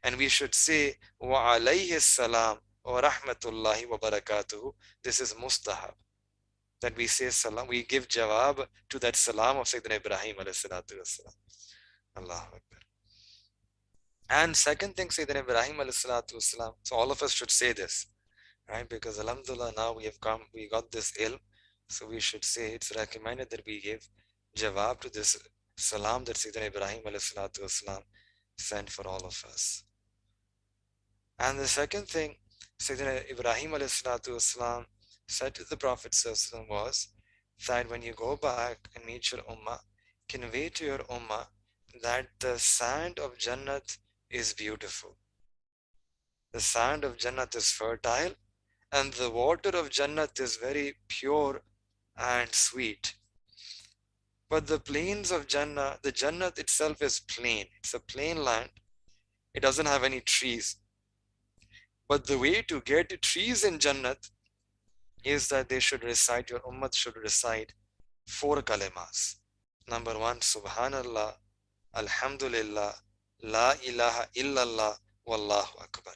And we should say, wa alayhi salam wa rahmatullahi wa barakatuhu. This is mustahab. That we say salam, we give jawab to that salam of Sayyidina Ibrahim alayhi salatu wasalam. Allahu Akbar. And second thing, Sayyidina Ibrahim alayhi salatu wasalam, so all of us should say this, right? Because alhamdulillah, now we got this ilm. So we should say it's recommended that we give jawab to this salam that Sayyidina Ibrahim alayhi salatu wasalam sent for all of us. And the second thing Sayyidina Ibrahim alayhi salatu wasalam said to the Prophet sallam was that when you go back and meet your ummah, convey to your ummah that the sand of Jannat is beautiful. The sand of Jannat is fertile, and the water of Jannat is very pure and sweet. But the plains of Jannah, the Jannat itself is plain. It's a plain land. It doesn't have any trees. But the way to get trees in Jannat is that they should recite, your ummah should recite 4 kalimas. Number 1, Subhanallah, Alhamdulillah, La ilaha illallah, Wallahu Akbar.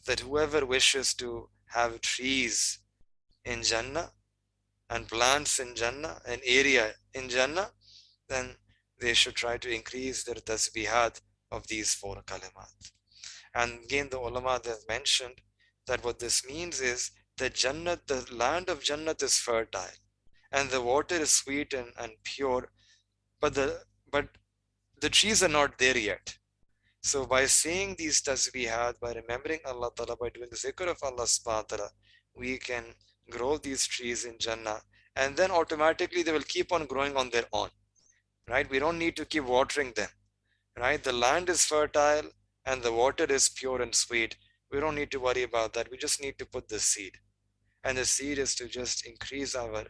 That whoever wishes to have trees in Jannah and plants in Jannah, an area in Jannah, then they should try to increase their tasbihat of these 4 kalimat. And again, the ulama have mentioned that what this means is that Jannat, the land of Jannat is fertile and the water is sweet and pure, but the trees are not there yet. So by saying these tasbihat, by remembering Allah Ta'ala, by doing the zikr of Allah subhanahu wa ta'ala, we can grow these trees in Jannah, and then automatically they will keep on growing on their own, right? We don't need to keep watering them, right? The land is fertile and the water is pure and sweet. We don't need to worry about that. We just need to put the seed. And the seed is to just increase our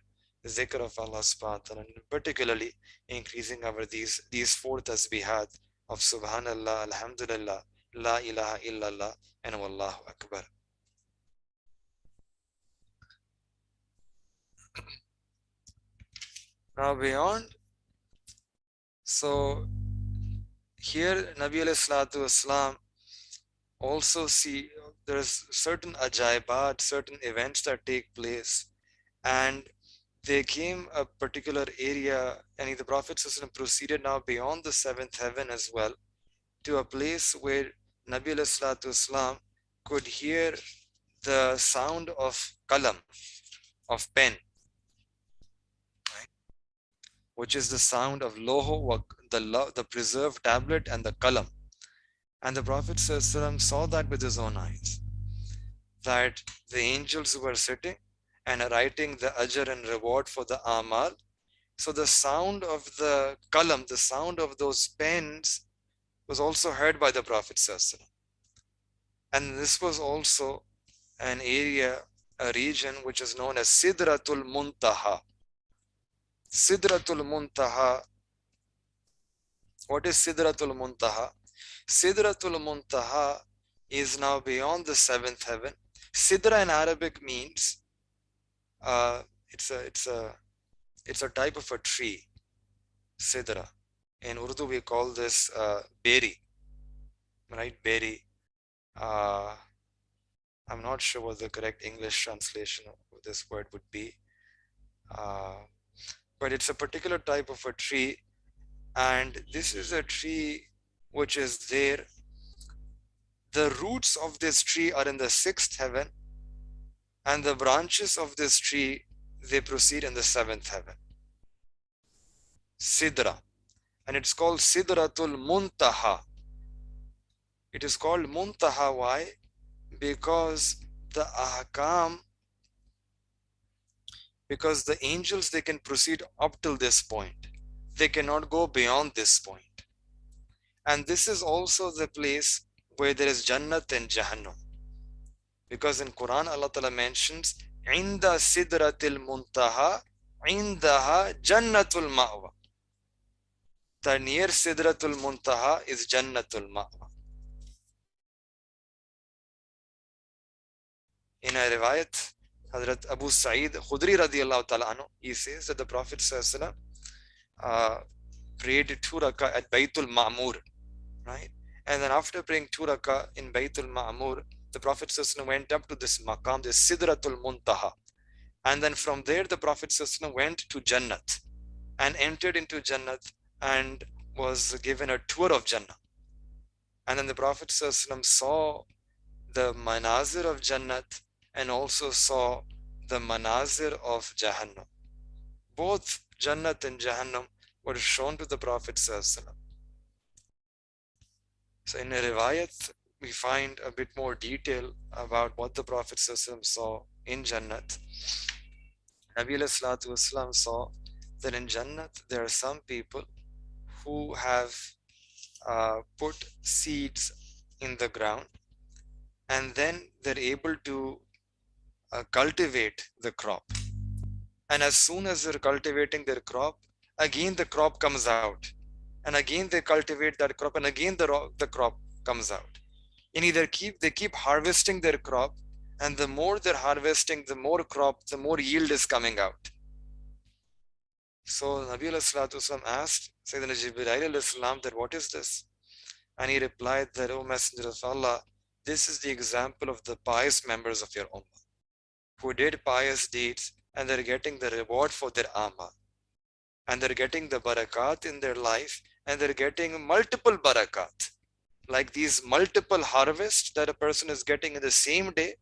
zikr of Allah subhanahu wa ta'ala, and particularly increasing our these 4 tasbihat of Subhanallah, Alhamdulillah, La ilaha illallah, and Wallahu Akbar. Now beyond, so here Nabi alayhi salatu wasalam also see there's certain ajaibat, certain events that take place, and they came a particular area, and the Prophet ﷺ proceeded now beyond the seventh heaven as well, to a place where Nabi ﷺ could hear the sound of kalam, of pen, right? Which is the sound of loho, the preserved tablet, and the kalam. And the Prophet ﷺ saw that with his own eyes, that the angels who were sitting and writing the ajr and reward for the amal. So the sound of the kalam, the sound of those pens, was also heard by the Prophet ﷺ. And this was also an area, a region which is known as Sidratul Muntaha. Sidratul Muntaha. What is Sidratul Muntaha? Sidratul Muntaha is now beyond the seventh heaven. Sidra in Arabic means it's a type of a tree. Sidra. In Urdu we call this berry, right? Berry. I'm not sure what the correct English translation of this word would be, but it's a particular type of a tree, and this is a tree which is there. The roots of this tree are in the sixth heaven, and the branches of this tree, they proceed in the seventh heaven. Sidra. And it's called Sidratul Muntaha. It is called Muntaha. Why? Because the ahkam, because the angels, they can proceed up till this point. They cannot go beyond this point. And this is also the place where there is Jannah and Jahannam. Because in Quran, Allah Ta'ala mentions, Inda Sidratil Muntaha, Indaha Jannatul Ma'wa. The near Sidratul Muntaha is Jannatul Ma'wa. In a riwayat, Hazrat Abu Sa'id Khudri radiallahu ta'ala anhu, he says that the Prophet sallallahu prayed 2 rakah at Baytul Ma'mur, right? And then after praying 2 rakah in Baytul Ma'mur, the Prophet sallallahu went up to this maqam, this Sidratul Muntaha. And then from there, the Prophet sallallahu went to Jannat and entered into Jannat and was given a tour of Jannah. And then the Prophet sallallahu saw the manazir of Jannat and also saw the manazir of Jahannam. Both Jannat and Jahannam were shown to the Prophet ﷺ. So in a riwayat, we find a bit more detail about what the Prophet ﷺ saw in Jannat. Nabi ﷺ saw that in Jannat there are some people who have put seeds in the ground, and then they're able to cultivate the crop. And as soon as they're cultivating their crop, again the crop comes out. And again they cultivate that crop, and again the crop comes out. And they keep harvesting their crop, and the more they're harvesting, the more crop, the more yield is coming out. So Nabi ﷺ asked Sayyidina Jibreel that what is this? And he replied that, O Messenger of Allah, this is the example of the pious members of your ummah who did pious deeds, and they're getting the reward for their amal. And they're getting the barakat in their life, and they're getting multiple barakat. Like these multiple harvests that a person is getting in the same day.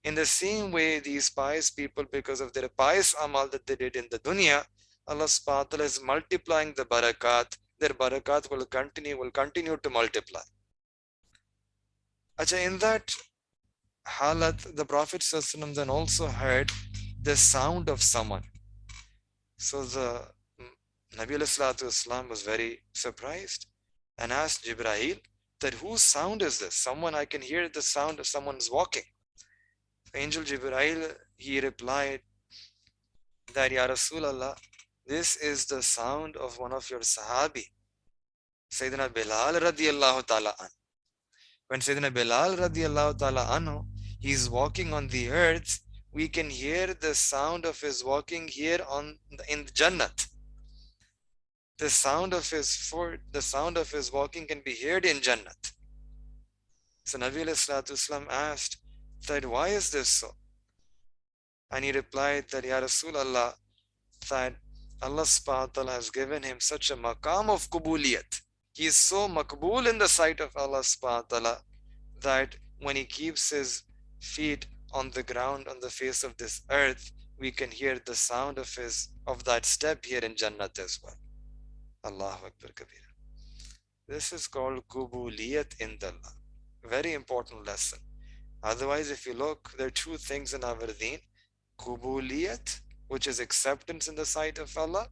In the same way, these pious people, because of their pious amal that they did in the dunya, Allah subhanahu wa ta'ala is multiplying the barakat. Their barakat will continue to multiply. Acha, in that halat, the Prophet ﷺ then also heard the sound of someone. So the Nabi ﷺ was very surprised and asked Jibreel that whose sound is this? Someone, I can hear the sound of someone's walking. Angel Jibreel, he replied that, Ya Rasulallah, this is the sound of one of your Sahabi. Sayyidina Bilal radiallahu ta'ala an. When Sayyidina Bilal radiallahu ta'ala anhu, he's walking on the earth, we can hear the sound of his walking here in the Jannat. The sound of his foot, the sound of his walking can be heard in Jannat. So Nabi alayhi salatu wasalam asked that why is this so? And he replied that Ya Rasulallah, that Allah subhanahu wa ta'ala has given him such a maqam of kubuliyat. He is so makbul in the sight of Allah subhanahu wa ta'ala that when he keeps his feet on the ground on the face of this earth, we can hear the sound of that step here in Jannat as well. Allahu Akbar Kabir. This is called kubuliyat indallah. Very important lesson. Otherwise, if you look, there are two things in our deen. Kubuliyat, which is acceptance in the sight of Allah,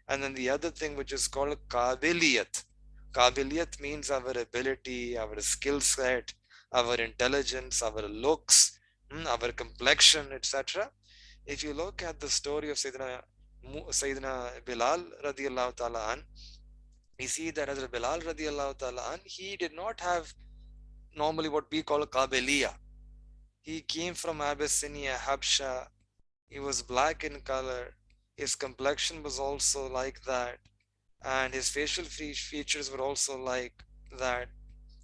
and then the other thing which is called kabiliyat. Kabiliyat means our ability, our skill set, our intelligence, our looks, our complexion, etc. If you look at the story of Sayyidina Bilal radiallahu ta'ala an, we see that as Bilal radiallahu ta'ala an, he did not have normally what we call kabiliya. He came from Abyssinia, Habsha. He was black in color. His complexion was also like that. And his facial features were also like that.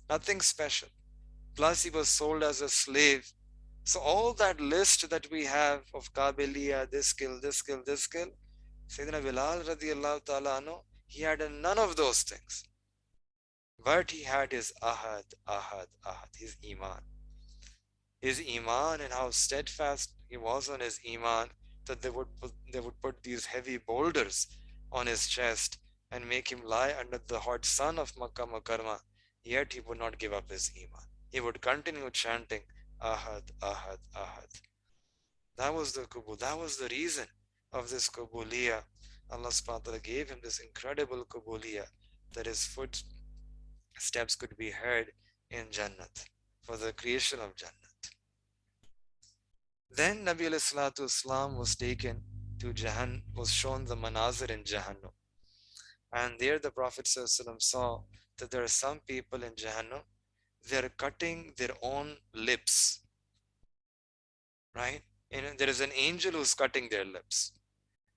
Nothing special. Plus, he was sold as a slave. So, all that list that we have of Kabiliya, this skill, this skill, this skill, Sayyidina Bilal radiallahu ta'ala anhu, he had none of those things. But he had his ahad, his iman. His iman and how steadfast he was on his iman that they would put these heavy boulders on his chest and make him lie under the hot sun of Makkah Mukarramah. Yet he would not give up his iman. He would continue chanting ahad, ahad, ahad. That was the kubul. That was the reason of this kubuliyah. Allah subhanahu wa ta'ala gave him this incredible kubuliyah that his footsteps could be heard in Jannat for the creation of Jannat. Then Nabi alayhi salatu Islam was taken to Jahannam, was shown the manazir in Jahannam. And there the Prophet saw that there are some people in Jahannam, they're cutting their own lips. Right? And there is an angel who's cutting their lips.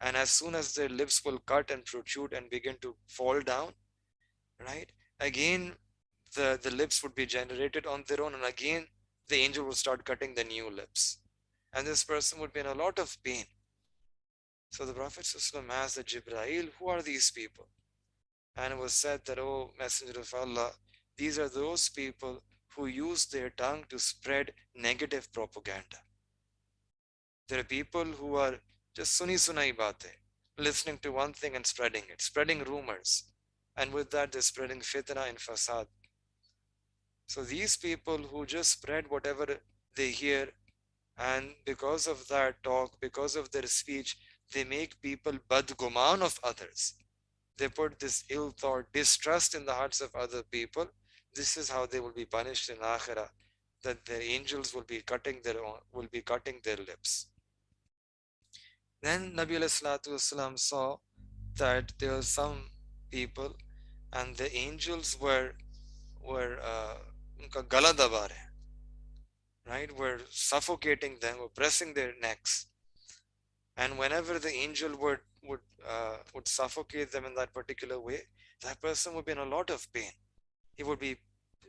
And as soon as their lips will cut and protrude and begin to fall down, right? Again, the lips would be generated on their own, and again the angel would start cutting the new lips. And this person would be in a lot of pain. So the Prophet ﷺ asked the Jibreel, who are these people? And it was said that, oh Messenger of Allah, these are those people who use their tongue to spread negative propaganda. There are people who are just sunai baate, listening to one thing and spreading it, spreading rumors. And with that, they're spreading fitna and fasad. So these people who just spread whatever they hear, and because of that talk, because of their speech, they make people badguman of others. They put this ill thought, distrust in the hearts of other people. This is how they will be punished in Akhirah, that the angels will be cutting their lips. Then Nabi Wasallam saw that there were some people and the angels were unka gala daba rahe, right? Were suffocating them, were pressing their necks. And whenever the angel would suffocate them in that particular way, that person would be in a lot of pain. He would be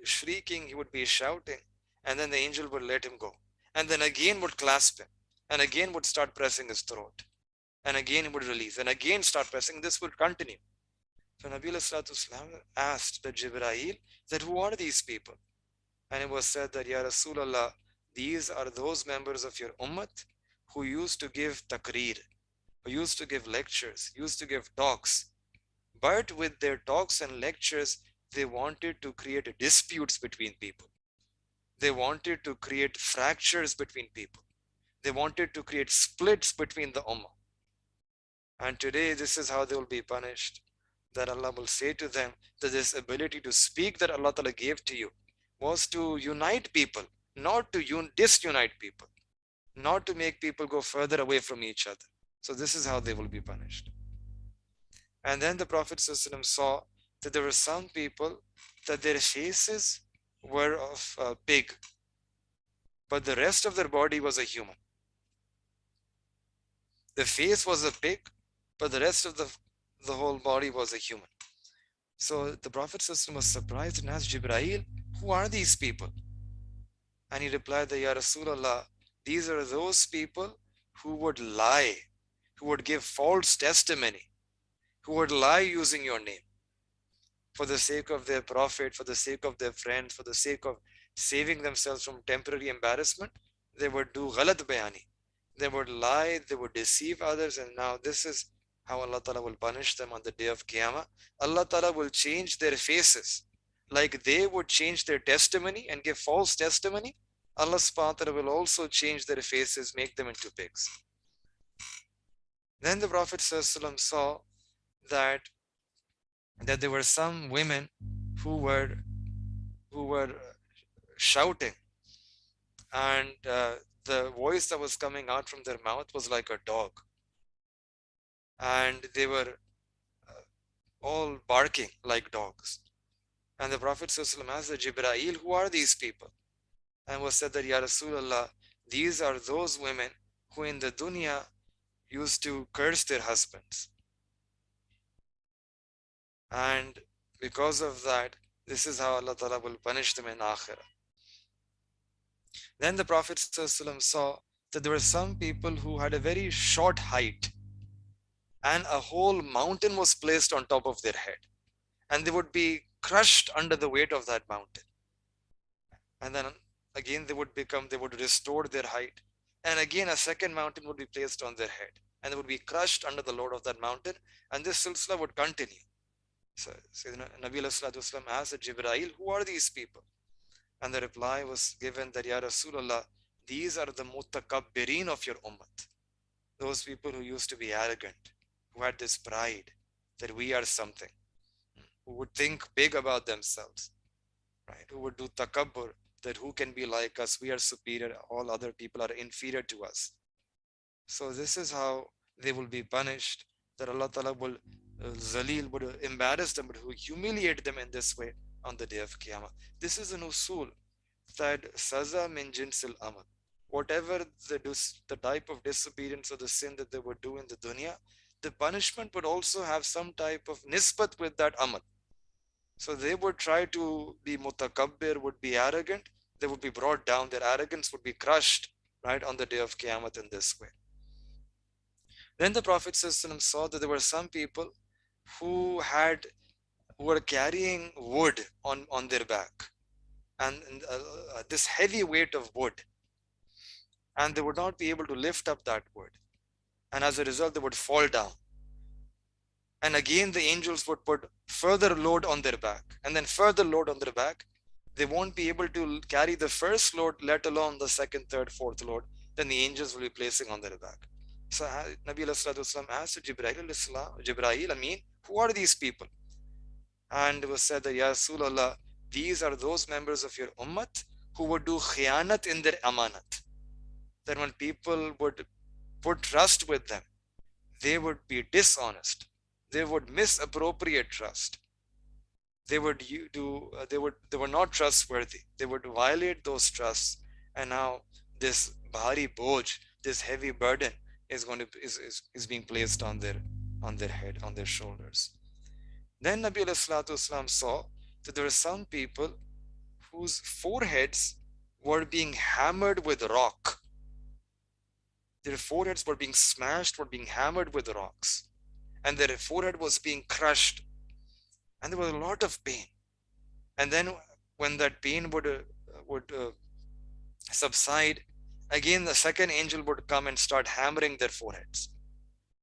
shrieking, he would be shouting, and then the angel would let him go. And then again would clasp him, and again would start pressing his throat. And again he would release, and again start pressing. This would continue. So Nabi asked the Jibreel that who are these people? And it was said that, Ya Rasulallah, these are those members of your ummah who used to give takreer, who used to give lectures, used to give talks. But with their talks and lectures, they wanted to create disputes between people. They wanted to create fractures between people. They wanted to create splits between the ummah. And today, this is how they will be punished. That Allah will say to them that this ability to speak that Allah Ta'ala gave to you was to unite people, not to disunite people, not to make people go further away from each other. So this is how they will be punished. And then the Prophet ﷺ saw that there were some people that their faces were of a pig, but the rest of their body was a human. The face was a pig, but the rest of the whole body was a human. So the Prophet ﷺ was surprised and asked Jibreel, who are these people? And he replied that, Ya Rasulullah, these are those people who would lie, who would give false testimony, who would lie using your name for the sake of their prophet, for the sake of their friends, for the sake of saving themselves from temporary embarrassment. They would do ghalat bayani. They would lie, they would deceive others, and now this is how Allah Ta'ala will punish them on the day of Qiyamah. Allah Ta'ala will change their faces. Like they would change their testimony and give false testimony, Allah subhanahu wa ta'ala will also change their faces, make them into pigs. Then the Prophet ﷺ saw that there were some women who were shouting, and the voice that was coming out from their mouth was like a dog, and they were all barking like dogs. And the Prophet ﷺ asked Jibreel, who are these people? And was said that, Ya Rasulullah, these are those women who in the dunya used to curse their husbands. And because of that, this is how Allah Ta'ala will punish them in Akhirah. Then the Prophet ﷺ saw that there were some people who had a very short height, and a whole mountain was placed on top of their head, and they would be crushed under the weight of that mountain. And then again they would restore their height, and again a second mountain would be placed on their head, and they would be crushed under the load of that mountain, and this silsila would continue. So Nabi Wasallam asked Jibreel, who are these people? And the reply was given that, Ya Rasulullah, these are the mutakabbirin of your ummah. Those people who used to be arrogant, who had this pride that we are something, who would think big about themselves, right? Who would do takabbur, that who can be like us, we are superior, all other people are inferior to us. So this is how they will be punished, that Allah Ta'ala will Zalil would embarrass them, would humiliate them in this way on the day of Qiyamah. This is an usul, that saza min jinsil amal. Whatever the type of disobedience or the sin that they would do in the dunya, the punishment would also have some type of nisbat with that amal. So they would try to be mutakabbir, would be arrogant, they would be brought down, their arrogance would be crushed, right, on the day of Qiyamah in this way. Then the Prophet ﷺ saw that there were some people who were carrying wood on their back, and this heavy weight of wood, and they would not be able to lift up that wood, and as a result they would fall down, and again the angels would put further load on their back, and then further load on their back. They won't be able to carry the first load, let alone the second, third, fourth load. Then the angels will be placing on their back. So Nabi Wasallam asked Jibreel, who are these people? And it was said that, Ya Rasulullah, these are those members of your ummah who would do khiyanat in their amanat. That when people would put trust with them, they would be dishonest. They would misappropriate trust. They were not trustworthy. They would violate those trusts, and now this bhari boj, this heavy burden, is being placed on their head, on their shoulders. Then Nabi Wasallam saw that there were some people whose foreheads were being hammered with rock. Their foreheads were being smashed, were being hammered with rocks, and their forehead was being crushed, and there was a lot of pain. And then when that pain would subside, again the second angel would come and start hammering their foreheads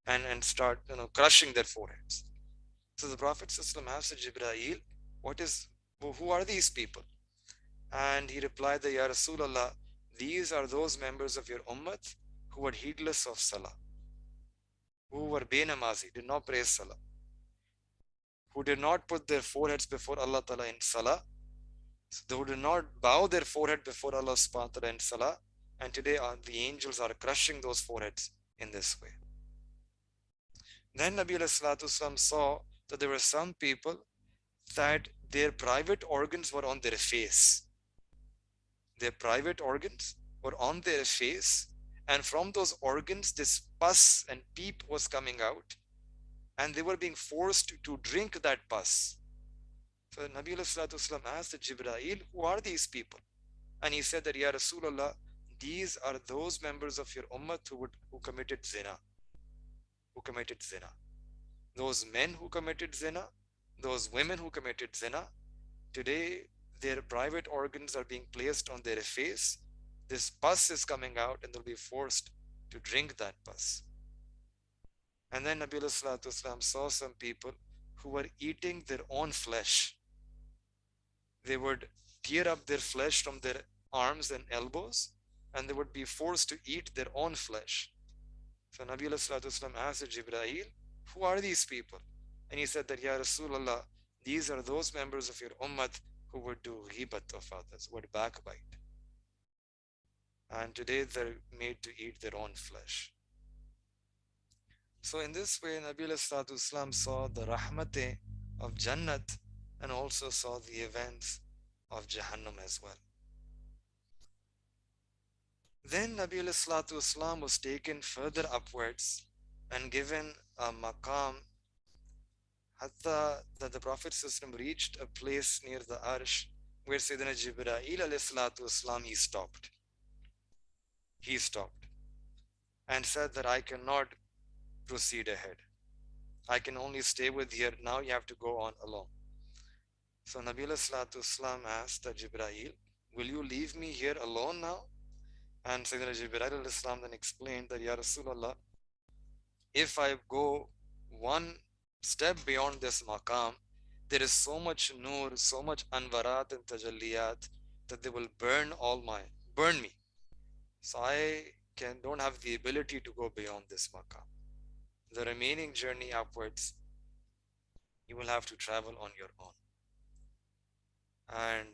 and start crushing their foreheads. So the Prophet ﷺ asked Jibreel, who are these people? And he replied that, Ya Rasulullah, these are those members of your ummah who were heedless of salah, who were benamazi, did not pray salah, who did not put their foreheads before Allah Ta'ala in salah, so they did not bow their forehead before Allah subhanahu wa ta'ala in salah, and today the angels are crushing those foreheads in this way. Then Nabi Wasallam saw that there were some people that their private organs were on their face. Their private organs were on their face, and from those organs, this pus and peep was coming out, and they were being forced to drink that pus. So Nabi Wasallam asked Jibreel, who are these people? And he said that, Ya Rasulullah, these are those members of your ummah who committed zina. Who committed zina. Those men who committed zina, those women who committed zina, today their private organs are being placed on their face. This pus is coming out and they'll be forced to drink that pus. And then Nabi Wasallam saw some people who were eating their own flesh. They would tear up their flesh from their arms and elbows, and they would be forced to eat their own flesh. So Nabi Wasallam asked Jibreel, who are these people? And he said that, Ya Rasulullah, these are those members of your ummah who would do ghibat of others, would backbite. And today they're made to eat their own flesh. So in this way, Nabi Wasallam saw the rahmate of Jannat and also saw the events of Jahannam as well. Then Nabi Wasallam was taken further upwards and given a maqam hatta that the Prophet reached a place near the Arsh where Sayyidina Jibreel والسلام, he stopped. He stopped and said that I cannot proceed ahead. I can only stay with here. Now you have to go on alone. So Nabi والسلام asked Jibreel, will you leave me here alone now? And Sayyidina Jibreel then explained that, Ya Rasulullah, if I go one step beyond this maqam, there is so much nur, so much anvarat and tajalliyat that they will burn me. So I don't have the ability to go beyond this maqam. The remaining journey upwards, you will have to travel on your own. And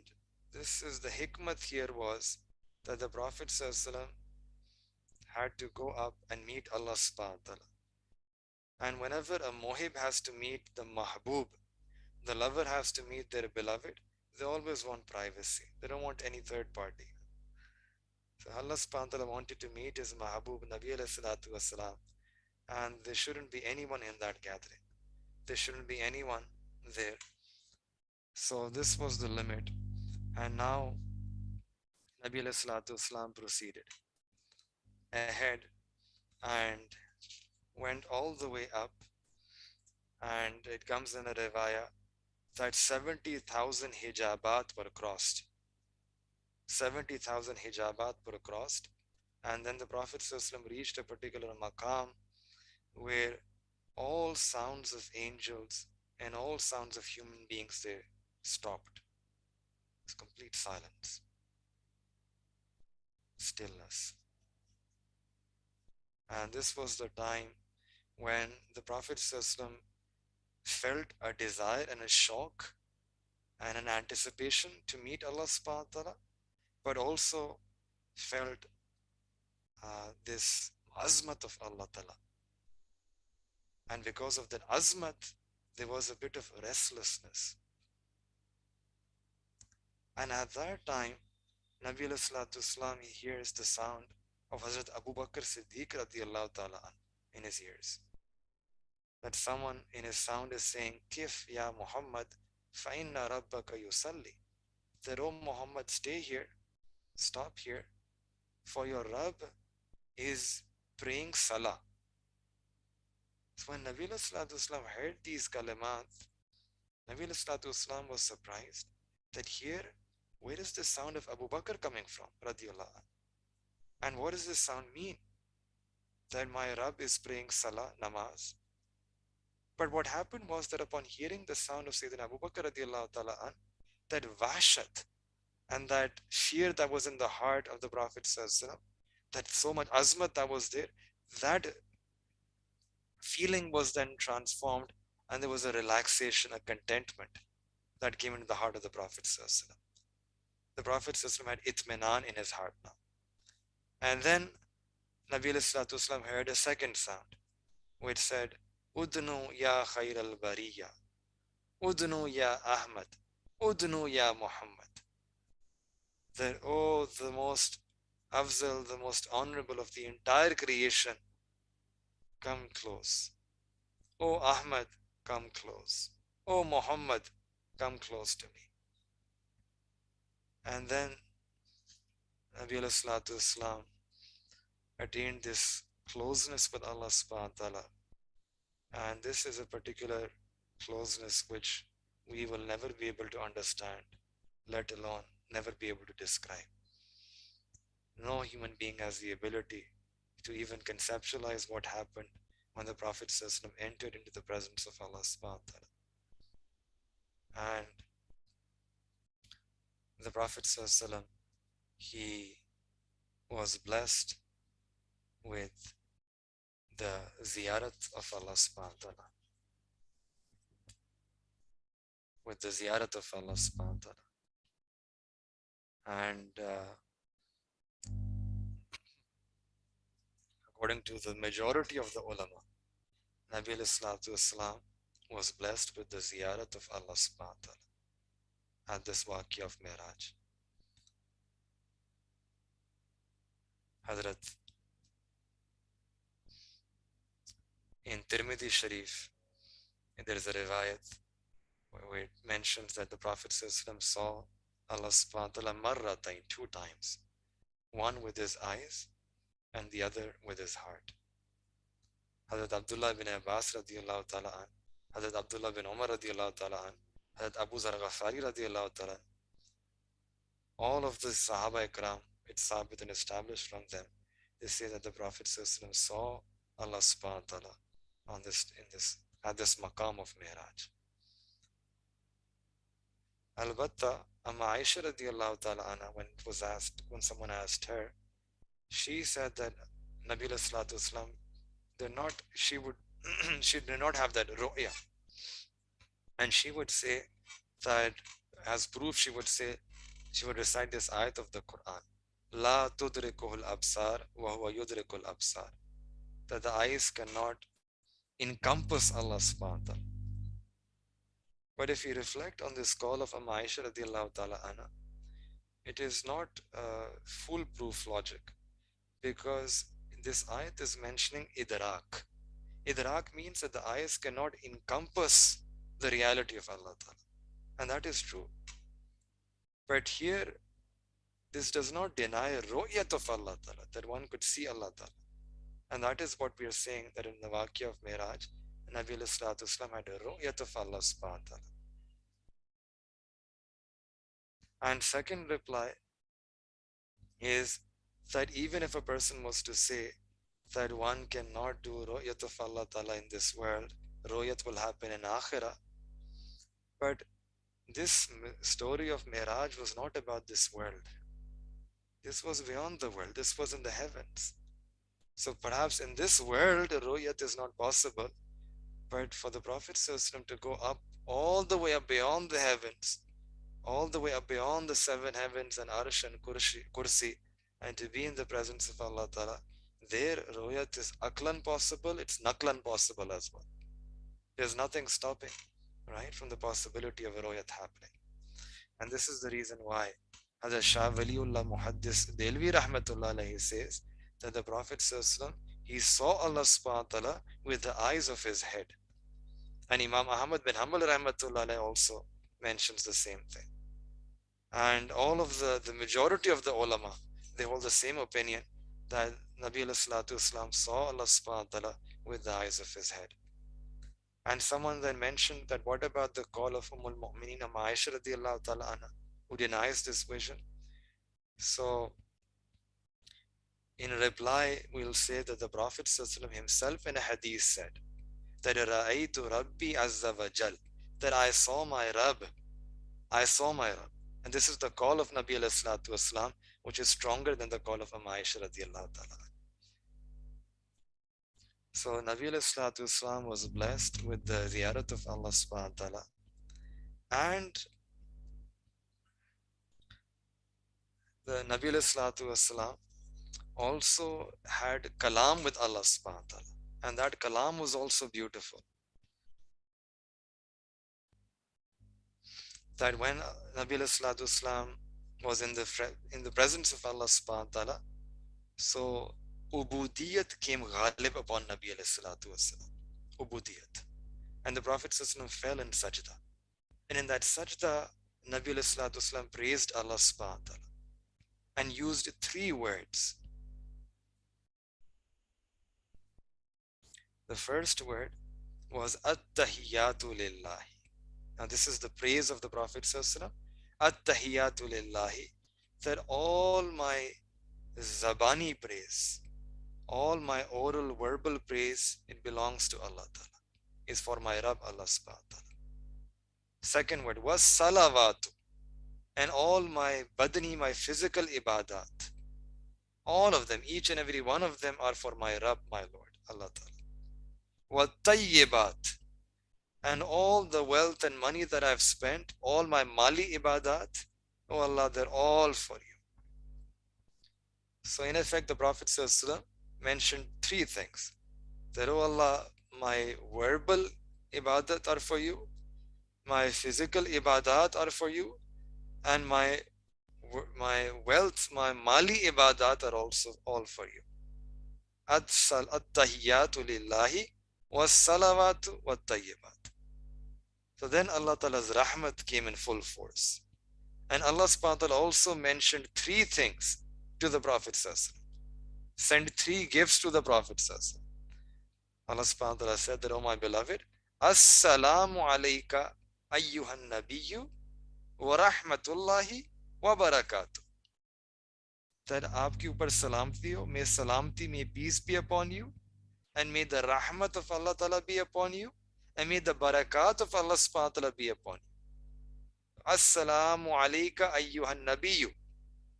this is the hikmat here was that the Prophet ﷺ had to go up and meet Allah subhanahu wa ta'ala. And whenever a mohib has to meet the mahbub, the lover has to meet their beloved, they always want privacy. They don't want any third party. So Allah subhanahu wa ta'ala wanted to meet his mahbub, Nabi alayhi salatu wasalam, and there shouldn't be anyone in that gathering. There shouldn't be anyone there. So this was the limit. And now Nabi alayhi salatu wasalam proceeded ahead and went all the way up, and it comes in a riwayah that 70,000 hijabat were crossed. 70,000 hijabat were crossed, and then the Prophet ﷺ reached a particular maqam where all sounds of angels and all sounds of human beings there stopped. It's complete silence, stillness. And this was the time when the Prophet ﷺ felt a desire and a shock and an anticipation to meet Allah subhanahu wa ta'ala, but also felt this azmat of Allah ta'ala. And because of that azmat, there was a bit of restlessness. And at that time, Nabi Wasallam, he hears the sound of Hazrat Abu Bakr Siddiq radiallahu ta'ala in his ears. That someone in his sound is saying, Kif ya Muhammad, fa inna rabbaka yusalli. That, oh Muhammad, stay here, stop here, for your Rabb is praying salah. So when Nabi Wasallam heard these kalimat, Nabi Wasallam was surprised that here, where is the sound of Abu Bakr coming from, radiallahu anh? And what does this sound mean? That my Rabb is praying salah, namaz. But what happened was that upon hearing the sound of Sayyidina Abu Bakr radiallahu ta'ala an, that wahshat and that fear that was in the heart of the Prophet sallallahu, that so much azmat that was there, that feeling was then transformed, and there was a relaxation, a contentment that came into the heart of the Prophet sallallahu. The Prophet sallallahu had itminan in his heart now. And then Nabi sallallahu heard a second sound which said, Udnu ya khayr al-bariya. Udnu ya Ahmad, Udnu ya Muhammad. That, oh, the most Afzal, the most honorable of the entire creation, come close. Oh Ahmad, come close. Oh Muhammad, come close to me. And then Nabi alayhi salatu Islam attained this closeness with Allah subhanahu wa ta'ala. And this is a particular closeness which we will never be able to understand, let alone never be able to describe. No human being has the ability to even conceptualize what happened when the Prophet ﷺ entered into the presence of Allah subhanahu wa ta'ala. And the Prophet ﷺ, he was blessed with the ziyarat of Allah subhanahu wa ta'ala. With the ziyarat of Allah subhanahu wa ta'ala. And according to the majority of the ulama, Nabi Islam was blessed with the ziyarat of Allah subhanahu wa ta'ala at this waqi of Miraj. Hazrat, in Tirmidhi Sharif, there is a riwayat where it mentions that the Prophet saw Allah subhanahu wa ta'ala marratain, 2 times, one with his eyes and the other with his heart. Hazrat Abdullah bin Abbas radiallahu ta'ala an, Hazrat Abdullah bin Umar radiallahu ta'ala an, Hazrat Abu Zar Ghafari radiallahu ta'ala an, all of the Sahaba Ikram, it's sabit and established from them, they say that the Prophet saw Allah subhanahu wa ta'ala at this maqam of Mi'raj. Albatta, Amma Aisha radiallahu ta'ala anha, when someone asked her, she said that Nabi sallallahu Islam she did not have that ru'ya. And she would say that, as proof, she would recite this ayat of the Quran. La tudrikuhul absar wa huwa yudrikul absar. That the eyes cannot encompass Allah subhanahu wa ta'ala. But if you reflect on this call of Amma Aisha radiallahu ta'ala anha, it is not foolproof logic, because this ayat is mentioning idrak. Idrak means that the eyes cannot encompass the reality of Allah ta'ala. And that is true. But here, this does not deny ru'yat of Allah ta'ala, that one could see Allah ta'ala. And that is what we are saying, that in the waqi of Miraj, Nabi sallallahu Islam had a ru'yat of Allah subhanahu wa ta'ala. And second reply is that even if a person was to say that one cannot do ru'yat of Allah ta'ala in this world, ru'yat will happen in akhirah. But this story of Miraj was not about this world. This was beyond the world. This was in the heavens. So perhaps in this world, ru'yat is not possible. But for the Prophet ﷺ to go up all the way up beyond the heavens, all the way up beyond the 7 heavens and Arsh and Kursi, and to be in the presence of Allah Ta'ala, there ru'yat is aklan possible, it's naklan possible as well. There's nothing stopping, right, from the possibility of a ru'yat happening. And this is the reason why Hazrat Shah Waliullah Muhaddis Delvi Rahmatullah alayhi says that the Prophet ﷺ, he saw Allah subhanahu wa ta'ala with the eyes of his head. And Imam Ahmad bin Hanbal Rahmatullah alayhi also mentions the same thing. And all of the majority of the ulama, they hold the same opinion, that Nabi sallallahu Islam saw Allah subhanahu wa ta'ala with the eyes of his head. And someone then mentioned that, what about the call of Ummul Mu'mineen Aisha radiallahu ta'ala anha, who denies this vision? So in reply, we'll say that the Prophet himself in a hadith said that Ra'aytu Rabbi Azza wa Jal, that I saw my Rabb. And this is the call of Nabi alayhi salatu wasalam, which is stronger than the call of Aisha radiallahu ta'ala. So Nabi alayhi salatu wasalam was blessed with the ziyarat of Allah subhanahu wa ta'ala. And the Nabi alayhi salatu wasalam also had kalam with Allah subhanahu wa ta'ala. And that kalam was also beautiful. that when Nabi Salatu Islam was in the presence of Allah subhanahu wa ta'ala, so ubudiyat came ghalib upon Nabi Salatu Wasalam. Ubudiyat. And the Prophet fell in sajda. And in that sajda, Nabi Salatu Wasalam praised Allah subhanahu wa ta'ala and used three words. The first word was At-Tahiyyatu Lillahi. Now this is the praise of the Prophet ﷺ. At-Tahiyyatu Lillahi. That all my zabani praise, all my oral verbal praise, it belongs to Allah Ta'ala. Is for my Rabb Allah subhanahu wa ta'ala. Second word was salawatu. And all my badani, my physical ibadat, all of them, each and every one of them are for my Rabb, my Lord, Allah Ta'ala. Wa tayyibat. And all the wealth and money that I've spent, all my mali ibadat, oh Allah, they're all for you. So in effect, the Prophet ﷺ mentioned three things. That, oh Allah, my verbal ibadat are for you, my physical ibadat are for you, and my wealth, my mali ibadat are also all for you. At-tahiyyatu lillahi was-salawatu wat-tayyibat. So then Allah Ta'ala's rahmat came in full force. And Allah subhanahu wa ta'ala also mentioned three things to the Prophet ﷺ. Send three gifts to the Prophet ﷺ. Allah subhanahu wa ta'ala said that, oh my beloved, Assalamu alayka ayyuhan nabiyyu wa rahmatullahi wa barakatuh. That aapke upar salamti ho, may salamti, may peace be upon you, and may the rahmat of Allah Ta'ala be upon you, and may the barakat of Allah subhanahu wa ta'ala be upon you. Assalamu alayka ayyuhan nabiyyu.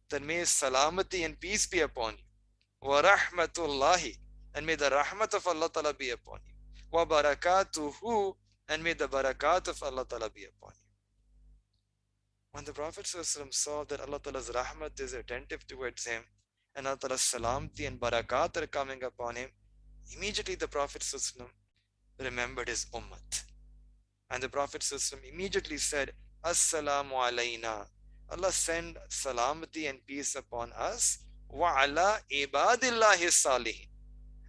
That may salamati and peace be upon you. Wa rahmatullahi. And may the rahmat of Allah Ta'ala be upon you. Wa barakatuhu. And may the barakat of Allah Ta'ala be upon you. When the Prophet saw that Allah Ta'ala's rahmat is attentive towards him, and Allah Ta'ala's salamti and barakat are coming upon him, immediately the Prophet remembered his ummat. And the Prophet immediately said, Assalamu alayna. Allah send salamati and peace upon us. Wa ala ibadillahi salihin.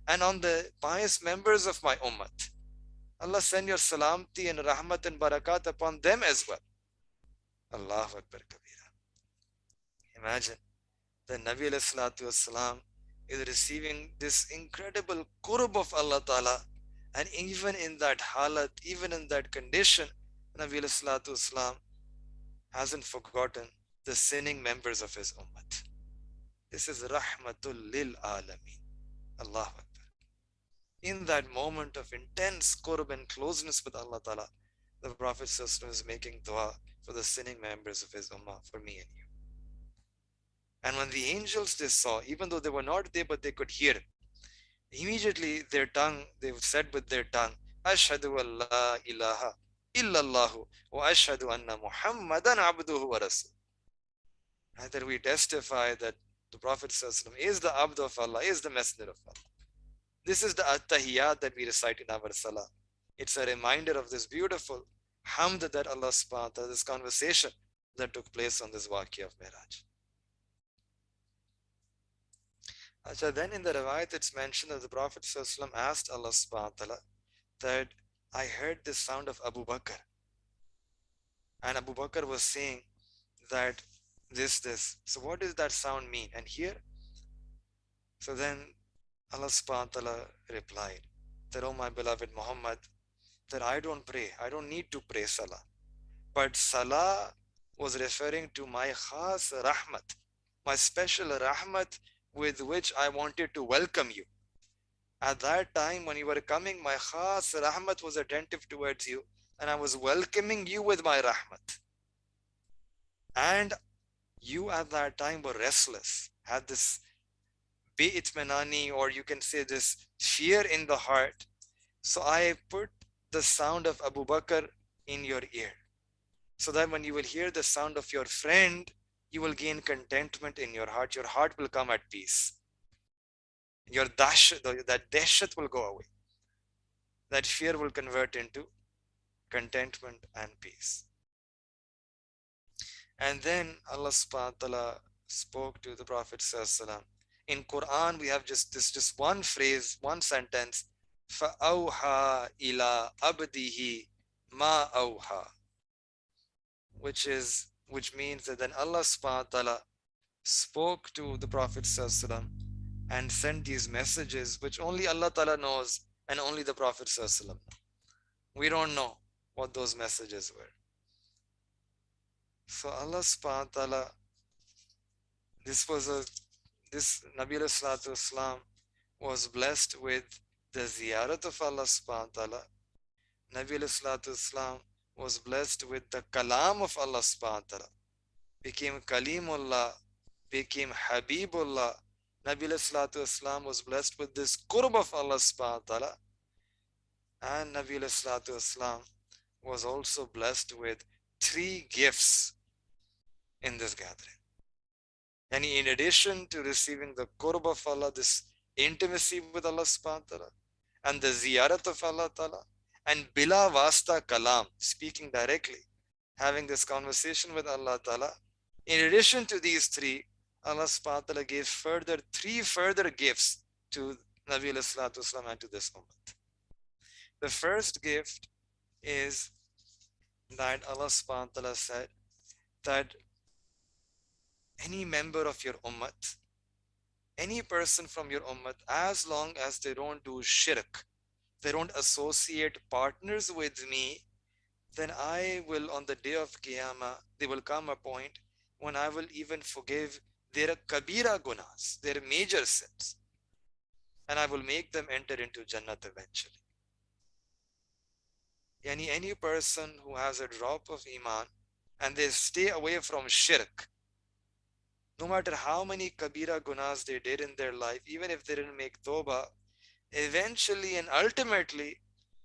And on the pious members of my ummat. Allah send your salamti and rahmat and barakat upon them as well. Allahu Akbar Kabira. Imagine that Nabi alayhi salatu wasalam is receiving this incredible qurb of Allah Ta'ala, and even in that halat, even in that condition, Nabi alayhi salatu wasalam hasn't forgotten the sinning members of his ummat. This is rahmatul lil alameen. Allahu Akbar. In that moment of intense qurb and closeness with Allah Ta'ala, the Prophet is making dua for the sinning members of his ummah, for me and you. And when the angels they saw, even though they were not there, but they could hear, immediately their tongue, they said with their tongue, Ashhadu an la ilaha illallahu wa ashhadu anna Muhammadan abduhu wa rasul. That we testify that the Prophet is the abd of Allah, is the messenger of Allah. This is the at-tahiyyat that we recite in our salah. It's a reminder of this beautiful hamd that Allah subhanahu wa ta'ala, this conversation that took place on this waqi of Mi'raj. Then in the riwayat it's mentioned that the Prophet asked Allah subhanahu wa ta'ala that I heard this sound of Abu Bakr. And Abu Bakr was saying that this. So what does that sound mean? And here, so then Allah subhanahu wa ta'ala replied that, oh my beloved Muhammad, that I don't pray. I don't need to pray salah. But salah was referring to my khas rahmat, my special rahmat with which I wanted to welcome you. At that time when you were coming, my khas rahmat was attentive towards you, and I was welcoming you with my rahmat. And you at that time were restless, had this bi-itminani, or you can say this fear in the heart. So I put the sound of Abu Bakr in your ear, so that when you will hear the sound of your friend, you will gain contentment in your heart will come at peace. Your that dahshat will go away. That fear will convert into contentment and peace. And then Allah subhanahu wa ta'ala spoke to the Prophet sallallahu alaihi wasallam. In Quran, we have just one phrase, one sentence, فَأَوْحَى إِلَىٰ أَبْدِهِ مَا أَوْحَى, which means that then Allah subhanahu wa ta'ala spoke to the Prophet sallallahu alaihi wasallam and sent these messages which only Allah ta'ala knows and only the Prophet sallallahu alaihi wasallam. We don't know what those messages were. So Allah subhanahu wa ta'ala, this Nabi sallallahu alaihi wasallam was blessed with the ziyarat of Allah subhanahu wa ta'ala. Nabi sallallahu alaihi wasallam was blessed with the kalam of Allah subhanahu wa ta'ala, became Kalimullah, became Habibullah. Nabi sallallahu alaihi wasallam was blessed with this qurb of Allah subhanahu wa ta'ala. And Nabi sallallahu alaihi wasallam was also blessed with 3 gifts in this gathering. And in addition to receiving the qurb of Allah, this intimacy with Allah subhanahu wa ta'ala, and the ziyarat of Allah ta'ala, and bila wasta kalam, speaking directly, having this conversation with Allah ta'ala, in addition to these 3, Allah subhanahu wa ta'ala gave 3 further gifts to Nabi sallallahu alaihi wasallam and to this ummah. The first gift is that Allah subhanahu wa ta'ala said that any member of your ummah, any person from your ummah, as long as they don't do shirk, they don't associate partners with me, then I will, on the day of Qiyamah, there will come a point when I will even forgive their kabira gunas, their major sins, and I will make them enter into Jannah eventually. Any person who has a drop of iman and they stay away from shirk, no matter how many kabira gunas they did in their life, even if they didn't make tawbah, eventually and ultimately,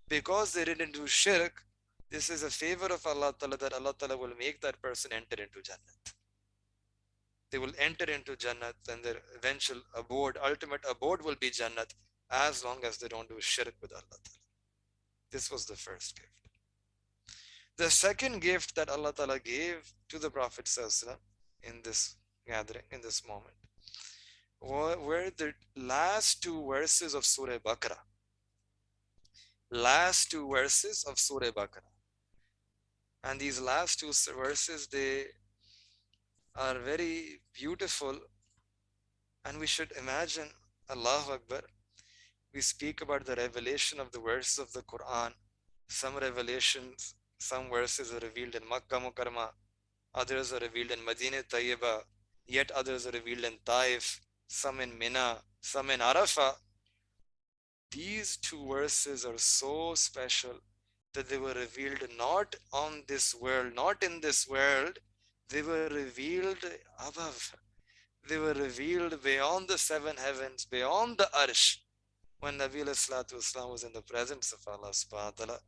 because they didn't do shirk, this is a favor of Allah Ta'ala that Allah Ta'ala will make that person enter into Jannah. They will enter into Jannah and their eventual abode, ultimate abode will be Jannah as long as they don't do shirk with Allah Ta'ala. This was the first gift. The second gift that Allah Ta'ala gave to the Prophet ﷺ in this gathering, in this moment, were the last 2 verses of Surah Baqarah. Last 2 verses of Surah Baqarah. And these last 2 verses, they are very beautiful. And we should imagine, Allahu Akbar, we speak about the revelation of the verses of the Quran. Some revelations, some verses are revealed in Makkah Mukarramah, others are revealed in Madinah Tayyibah, yet others are revealed in Taif, some in Mina, some in Arafah. These 2 verses are so special that they were revealed not on this world, not in this world, they were revealed above. They were revealed beyond the 7 heavens, beyond the Arsh, when Nabi sallallahu alaihi wasallam was in the presence of Allah subhanahu wa ta'ala.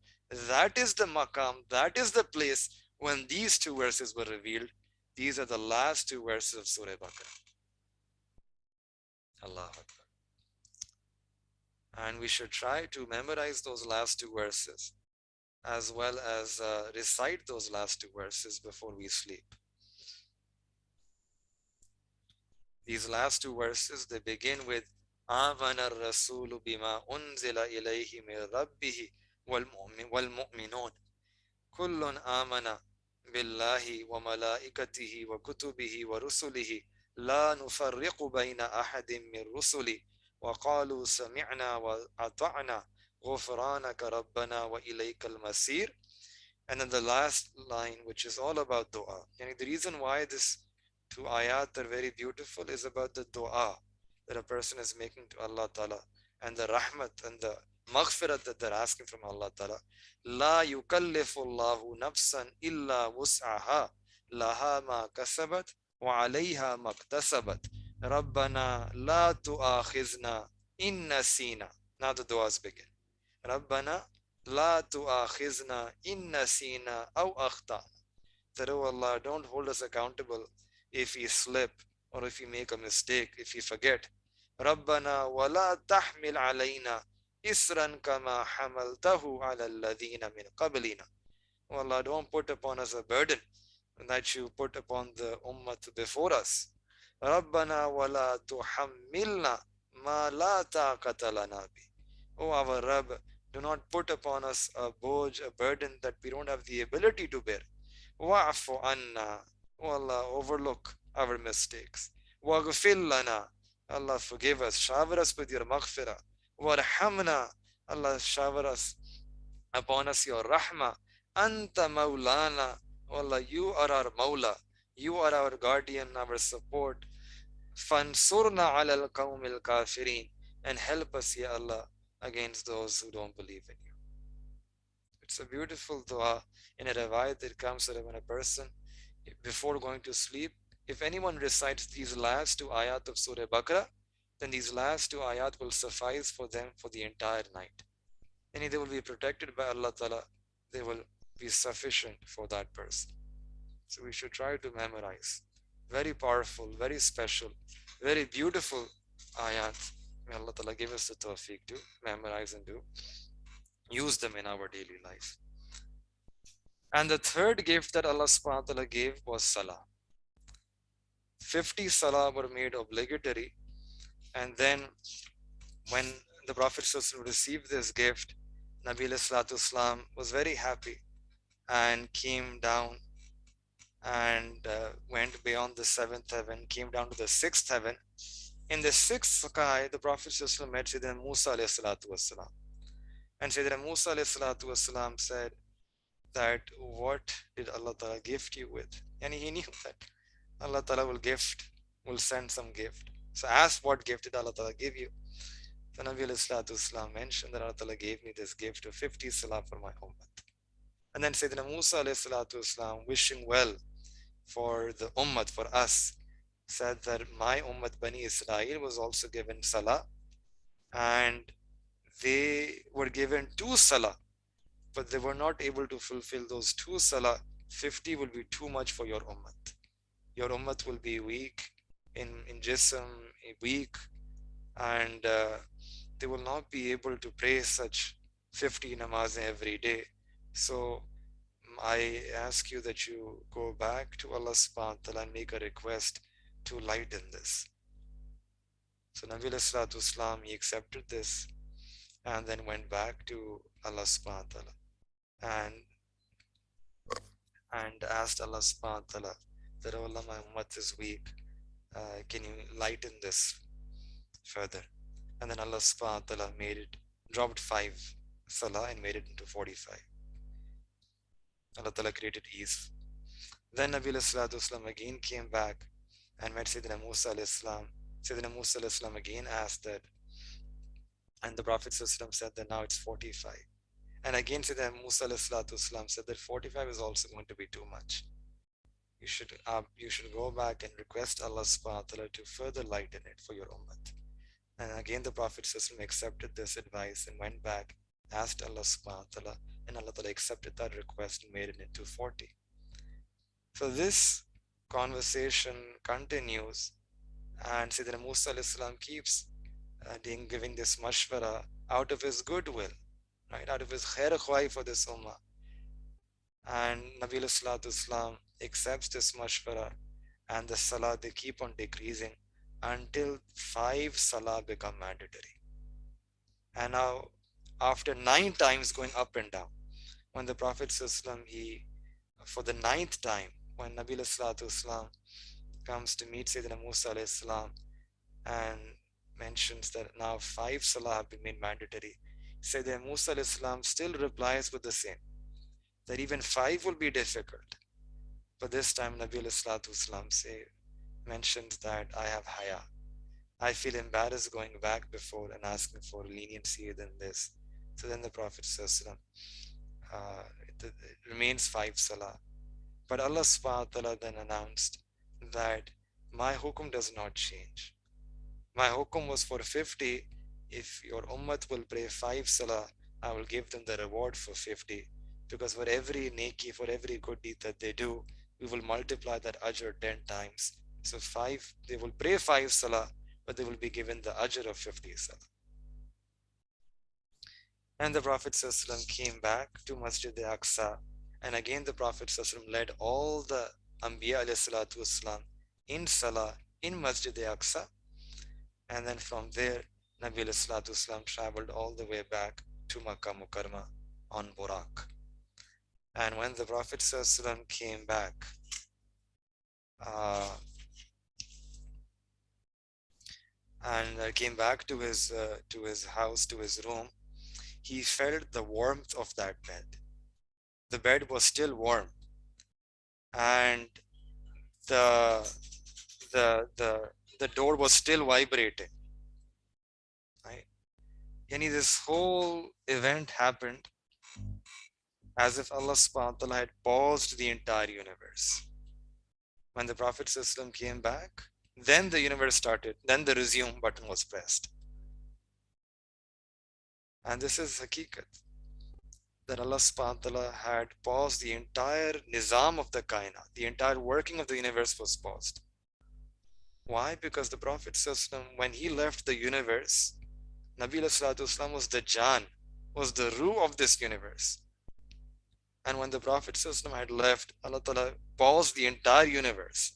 That is the maqam, that is the place when these 2 verses were revealed. These are the last 2 verses of Surah Baqarah. Allahu Akbar. And we should try to memorize those last 2 verses as well as recite those last 2 verses before we sleep. These last 2 verses, they begin with آمن الرسول بما أنزل إليه من ربه والمؤمنون كل آمن بالله وملائكته وكتبه ورسله لا نفرق بين أحد من رسله وقالوا سمعنا وأطعنا غفرانك ربنا وإليك المصير. And then the last line, which is all about dua. And the reason why these 2 ayat are very beautiful is about the dua that a person is making to Allah Ta'ala and the rahmat and the maghfirat that they're asking from Allah Ta'ala. La yukallifu Allahu nafsan illa wus'aha laha ma kasabat wa alayha maktasabat Rabbana la tu'akhizna in nasina. Now the duas begin. Rabbana la tu'akhizna in nasina aw akhtana. That, oh Allah, don't hold us accountable if we slip or if we make a mistake, if we forget. Rabbana wa la tahmil alayna isran kama hamaltahu ala alladhina min qablina. Oh Allah, don't put upon us a burden that you put upon the ummah before us. رَبَّنَا وَلَا تُحَمِّلْنَا مَا لَا طَاقَةَ لَنَا بِهِ. O our Rabb, do not put upon us a booj, a burden that we don't have the ability to bear. وَاعْفُ عَنَّا. O Allah, overlook our mistakes. وَاغْفِرْ لَنَا. Allah, forgive us. Shower us with your maghfirah. وَارْحَمْنَا. Allah, shower us upon us your rahmah. Anta maulana. Allah, you are our Mawla. You are our guardian, our support. Fansurna ala al-qawmil kafirin. And help us, Ya Allah, against those who don't believe in you. It's a beautiful dua. In a riwayat, it comes that when a person, before going to sleep, if anyone recites these last two ayat of Surah Baqarah, then these last two ayat will suffice for them for the entire night. And they will be protected by Allah Ta'ala. They will be sufficient for that person. So we should try to memorize. Very powerful, very special, very beautiful ayat. May Allah Ta'ala give us the tawfiq to memorize and do use them in our daily life. And the third gift that Allah subhanahu wa ta'ala gave was salah. 50 salah were made obligatory. And then when the Prophet received this gift, Nabi Islam was very happy and came down and went beyond the seventh heaven, came down to the sixth heaven. In the sixth sky, the Prophet met Sayyidina Musa والسلام. And Sayyidina Musa والسلام said that, what did Allah Ta'ala gift you with? And he knew that Allah Ta'ala will send some gift. So ask, what gift did Allah Ta'ala give you? So Nabi Islam mentioned that Allah Ta'ala gave me this gift of 50 salah for my ummah. And then Sayyidina Musa Islam, wishing well for the ummah, for us, said that my ummah Bani Israel was also given salah, and they were given 2 salah, but they were not able to fulfill those 2 salah. 50 will be too much for your ummah. Your ummah will be weak in jism, weak, and they will not be able to pray such 50 namaz every day. So I ask you that you go back to Allah subhanahu wa ta'ala and make a request to lighten this. So Nabi Islam, he accepted this and then went back to Allah subhanahu wa ta'ala and asked Allah subhanahu wa ta'ala that, oh Allah, my ummah is weak. Can you lighten this further? And then Allah subhanahu wa ta'ala dropped 5 salah and made it into 45. Allah Ta'ala created ease. Then Nabi Islam again came back and met Sayyidina Musa Islam. Sayyidina Musa Islam again asked that, and the Prophet said that now it's 45. And again Sayyidina Musa Islam said that 45 is also going to be too much. You should go back and request Allah subhanahu wa ta'ala to further lighten it for your ummah. And again the Prophet accepted this advice and went back, asked Allah subhanahu wa ta'ala, and Allah Ta'ala accepted that request and made it into 40. So this conversation continues, and Sayyidina Musa Islam keeps giving this mashwara out of his goodwill, right? Out of his khair khwahi for this ummah. And Nabi Islam accepts this mashwara, and the salah, they keep on decreasing until 5 salah become mandatory. And now after 9 times going up and down, when the Prophet for the 9th time, when Nabi Islam comes to meet Sayyidina Musa Islam and mentions that now 5 salah have been made mandatory, Sayyidina Musa Islam still replies with the same, that even 5 will be difficult. But this time Nabi Islam mentions that I have haya. I feel embarrassed going back before and asking for leniency than this. So then the Prophet it remains 5 salah. But Allah subhanahu wa ta'ala then announced that my hukum does not change. My hukum was for 50. If your ummah will pray 5 salah, I will give them the reward for 50. Because for every neki, for every good deed that they do, we will multiply that ajr 10 times. So they will pray 5 salah, but they will be given the ajr of 50 salah. And the Prophet ﷺ came back to Masjid al-Aqsa, and again the Prophet ﷺ led all the Anbiya alayhi salatu wasalam in Salah in Masjid al-Aqsa. And then from there, Nabi alayhi salatu wasalam traveled all the way back to Makkah Mukarramah on Burak. And when the Prophet ﷺ came back, uh, came back to his house, to his room, he felt the warmth of that bed. The bed was still warm, and the the the the door was still vibrating. Right? Yani this whole event happened as if Allah subhanahu wa ta'ala had paused the entire universe. When the Prophet ﷺ came back, then the universe started, then the resume button was pressed. And this is hakikat, that Allah subhanahu wa ta'ala had paused the entire nizam of the kainat, the entire working of the universe was paused. Why? Because the Prophet ﷺ, when he left the universe, Nabi ﷺ was the Jan, was the ruh of this universe. And when the Prophet ﷺ had left, Allah Ta'ala paused the entire universe.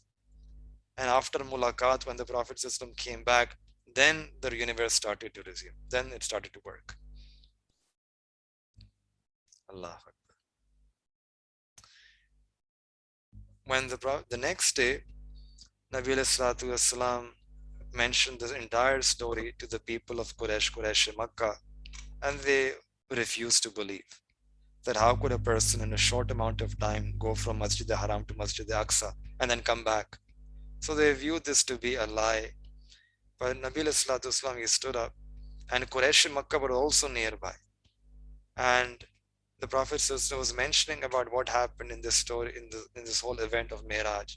And after mulaqat, when the Prophet ﷺ came back, then the universe started to resume. Then it started to work. Allah. When the next day, Nabi ﷺ mentioned this entire story to the people of Quraysh in Makkah, and they refused to believe that how could a person in a short amount of time go from Masjid al-Haram to Masjid al-Aqsa and then come back. So they viewed this to be a lie. But Nabi ﷺ, he stood up, and Quraysh in Makkah were also nearby. And the Prophet ﷺ was mentioning about what happened in this story, in this whole event of Miraj.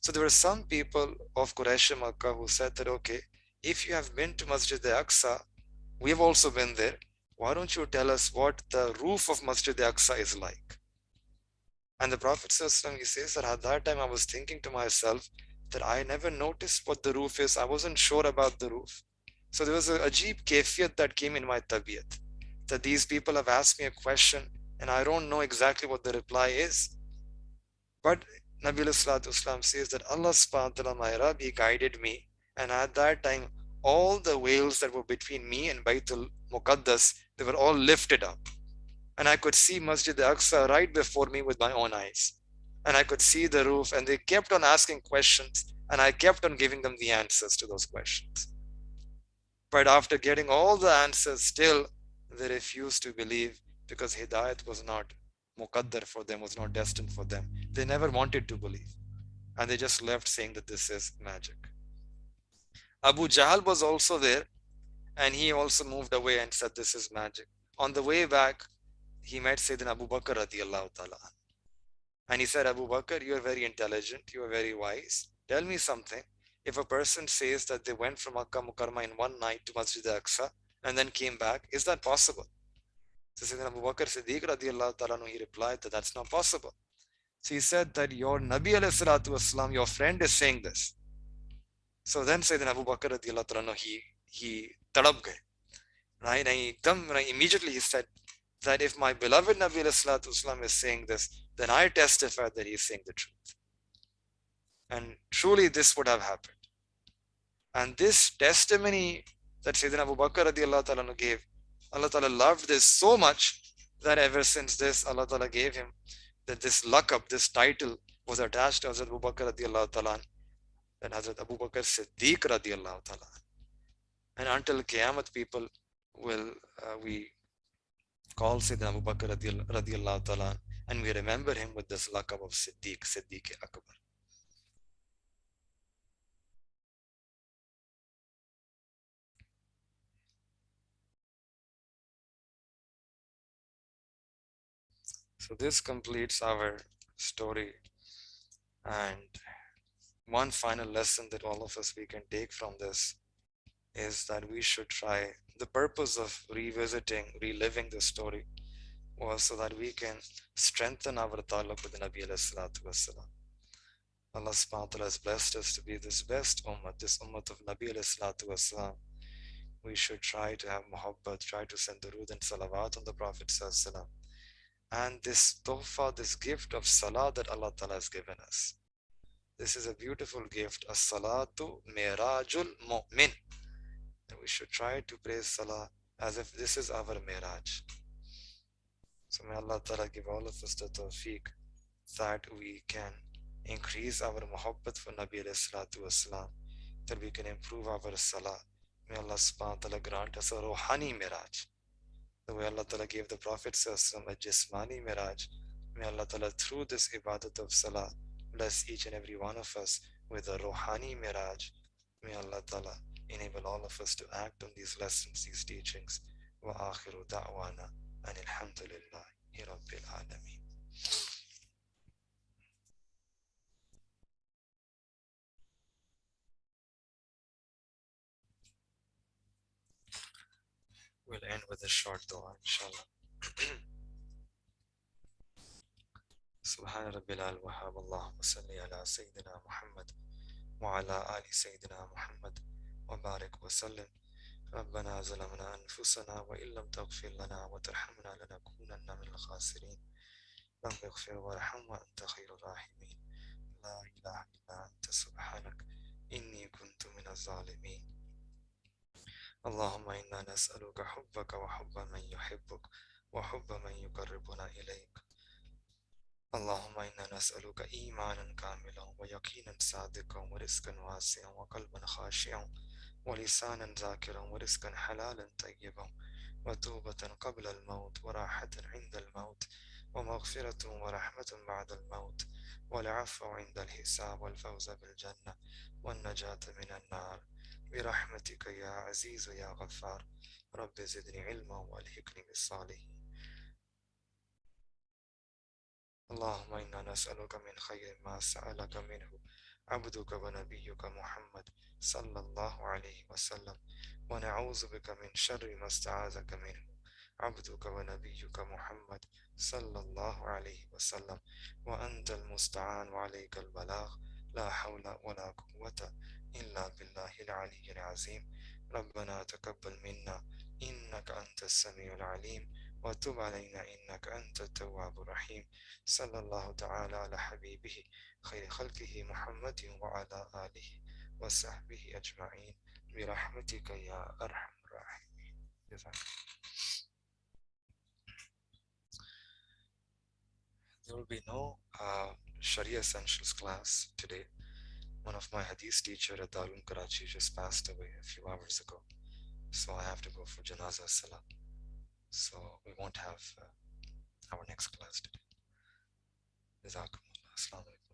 So there were some people of Quraysh in Makkah who said that, okay, if you have been to Masjid al-Aqsa, we have also been there. Why don't you tell us what the roof of Masjid al-Aqsa is like? And the Prophet ﷺ, he says that at that time I was thinking to myself that I never noticed what the roof is. I wasn't sure about the roof. So there was a ajib kafiyat that came in my tabiyat, that these people have asked me a question and I don't know exactly what the reply is. But Nabi Sallallahu says that Allah subhanahu wa ta'ala, my Rabb, he guided me. And at that time, all the veils that were between me and Baitul Muqaddas, they were all lifted up. And I could see Masjid al-Aqsa right before me with my own eyes. And I could see the roof, and they kept on asking questions, and I kept on giving them the answers to those questions. But after getting all the answers, still they refused to believe, because Hidayat was not muqaddar for them, was not destined for them. They never wanted to believe. And they just left saying that this is magic. Abu Jahl was also there, and he also moved away and said this is magic. On the way back, he met Sayyidina Abu Bakr radiallahu ta'ala. And he said, Abu Bakr, you are very intelligent, you are very wise. Tell me something. If a person says that they went from Makkah Mukarramah in one night to Masjid al-Aqsa and then came back, is that possible? So Sayyidina Abu Bakr Siddiq radiallahu ta'ala, he replied that that's not possible. So he said that your Nabi alayhi salatu wasalam, your friend is saying this. So then Sayyidina Abu Bakr radiallahu ta'ala, he tadab gaye. Right? And immediately he said that if my beloved Nabi alayhi salatu wasalam is saying this, then I testify that he is saying the truth. And truly this would have happened. And this testimony that Sayyidina Abu Bakr radiallahu ta'ala gave, Allah ta'ala loved this so much that ever since this, Allah ta'ala gave him that this laqab, this title was attached to Hazrat Abu Bakr radiallahu ta'ala and Hazrat Abu Bakr Siddiq radiallahu ta'ala. And until Qiyamah, people will, we call Sayyidina Abu Bakr radiallahu ta'ala, and we remember him with this laqab of Siddiq, Siddiq Akbar. So this completes our story, and one final lesson that all of us we can take from this is that we should try, the purpose of revisiting, reliving the story was so that we can strengthen our talaq with the Nabi alayhi salatu wasalam. Allah subhanahu wa ta'ala has blessed us to be this best ummah, this ummah of Nabi alayhi salatu wasalam. We should try to have muhabbat, try to send durood and salawat on the Prophet sallallahu alaihi wasallam. And this tohfa, this gift of salah that Allah Ta'ala has given us, This is a beautiful gift. As-salatu mirajul mu'min. And we should try to praise Salah as if this is our miraj. So may Allah Ta'ala give all of us the tawfiq that we can increase our muhabbat for Nabi alayhi salatu wasalam, that we can improve our salah. May Allah subhanahu wa ta'ala grant us a ruhani miraj. The way Allah Ta'ala gave the Prophet a jismani miraj. May Allah Ta'ala through this ibadat of salah bless each and every one of us with a ruhani miraj. May Allah Ta'ala enable all of us to act on these lessons, these teachings. Wa akhiru da'wana and alhamdulillahi rabbil alameen. We'll end with a short dua, inshallah. سبحان ربي الوهاب اللهم صل على سيدنا محمد وعلى آل سيدنا محمد وبارك وسلم. ربنا ظلمنا أنفسنا وإن لم تغفر لنا وترحمنا لنكونن من الخاسرين. رب اغفر وارحم وأنت خير الراحمين. لا إله إلا أنت سبحانك إني كنت من الظالمين. اللهم إنا نسألك حبك وحب من يحبك وحب من يقربنا إليك. اللهم إنا نسألك إيمانا كاملا ويقينا صادقا ورزقا واسعا وقلبا خاشعا ولسانا ذاكرا ورزقا حلالا طيبا وتوبة قبل الموت وراحة عند الموت ومغفرة ورحمة بعد الموت والعفو عند الحساب والفوز بالجنة والنجاة من النار برحمتك يا عزيز يا غفار. رب زدني علما والحقني بالصالحين. اللهم إنا نسألك من خير ما سألك منه عبدك ونبيك محمد صلى الله عليه وسلم ونعوذ بك من شر ما استعاذك منه عبدك ونبيك محمد صلى الله عليه وسلم وأنت المستعان وعليك البلاغ. لا حول ولا قوة إلا بالله العلي العظيم. ربنا تقبل منا إنك أنت السميع العليم وتب علينا إنك أنت التواب الرحيم. صلى الله تعالى على حبيبه خير خلقه محمد وعلى آله وصحبه أجمعين برحمتك يا أرحم الراحمين. There will be no Sharia Essentials class today. One of my Hadith teacher at Darul Karachi just passed away a few hours ago, so I have to go for Janaza Salah. So we won't have our next class today. Jazakumullah. Assalamu alaikum.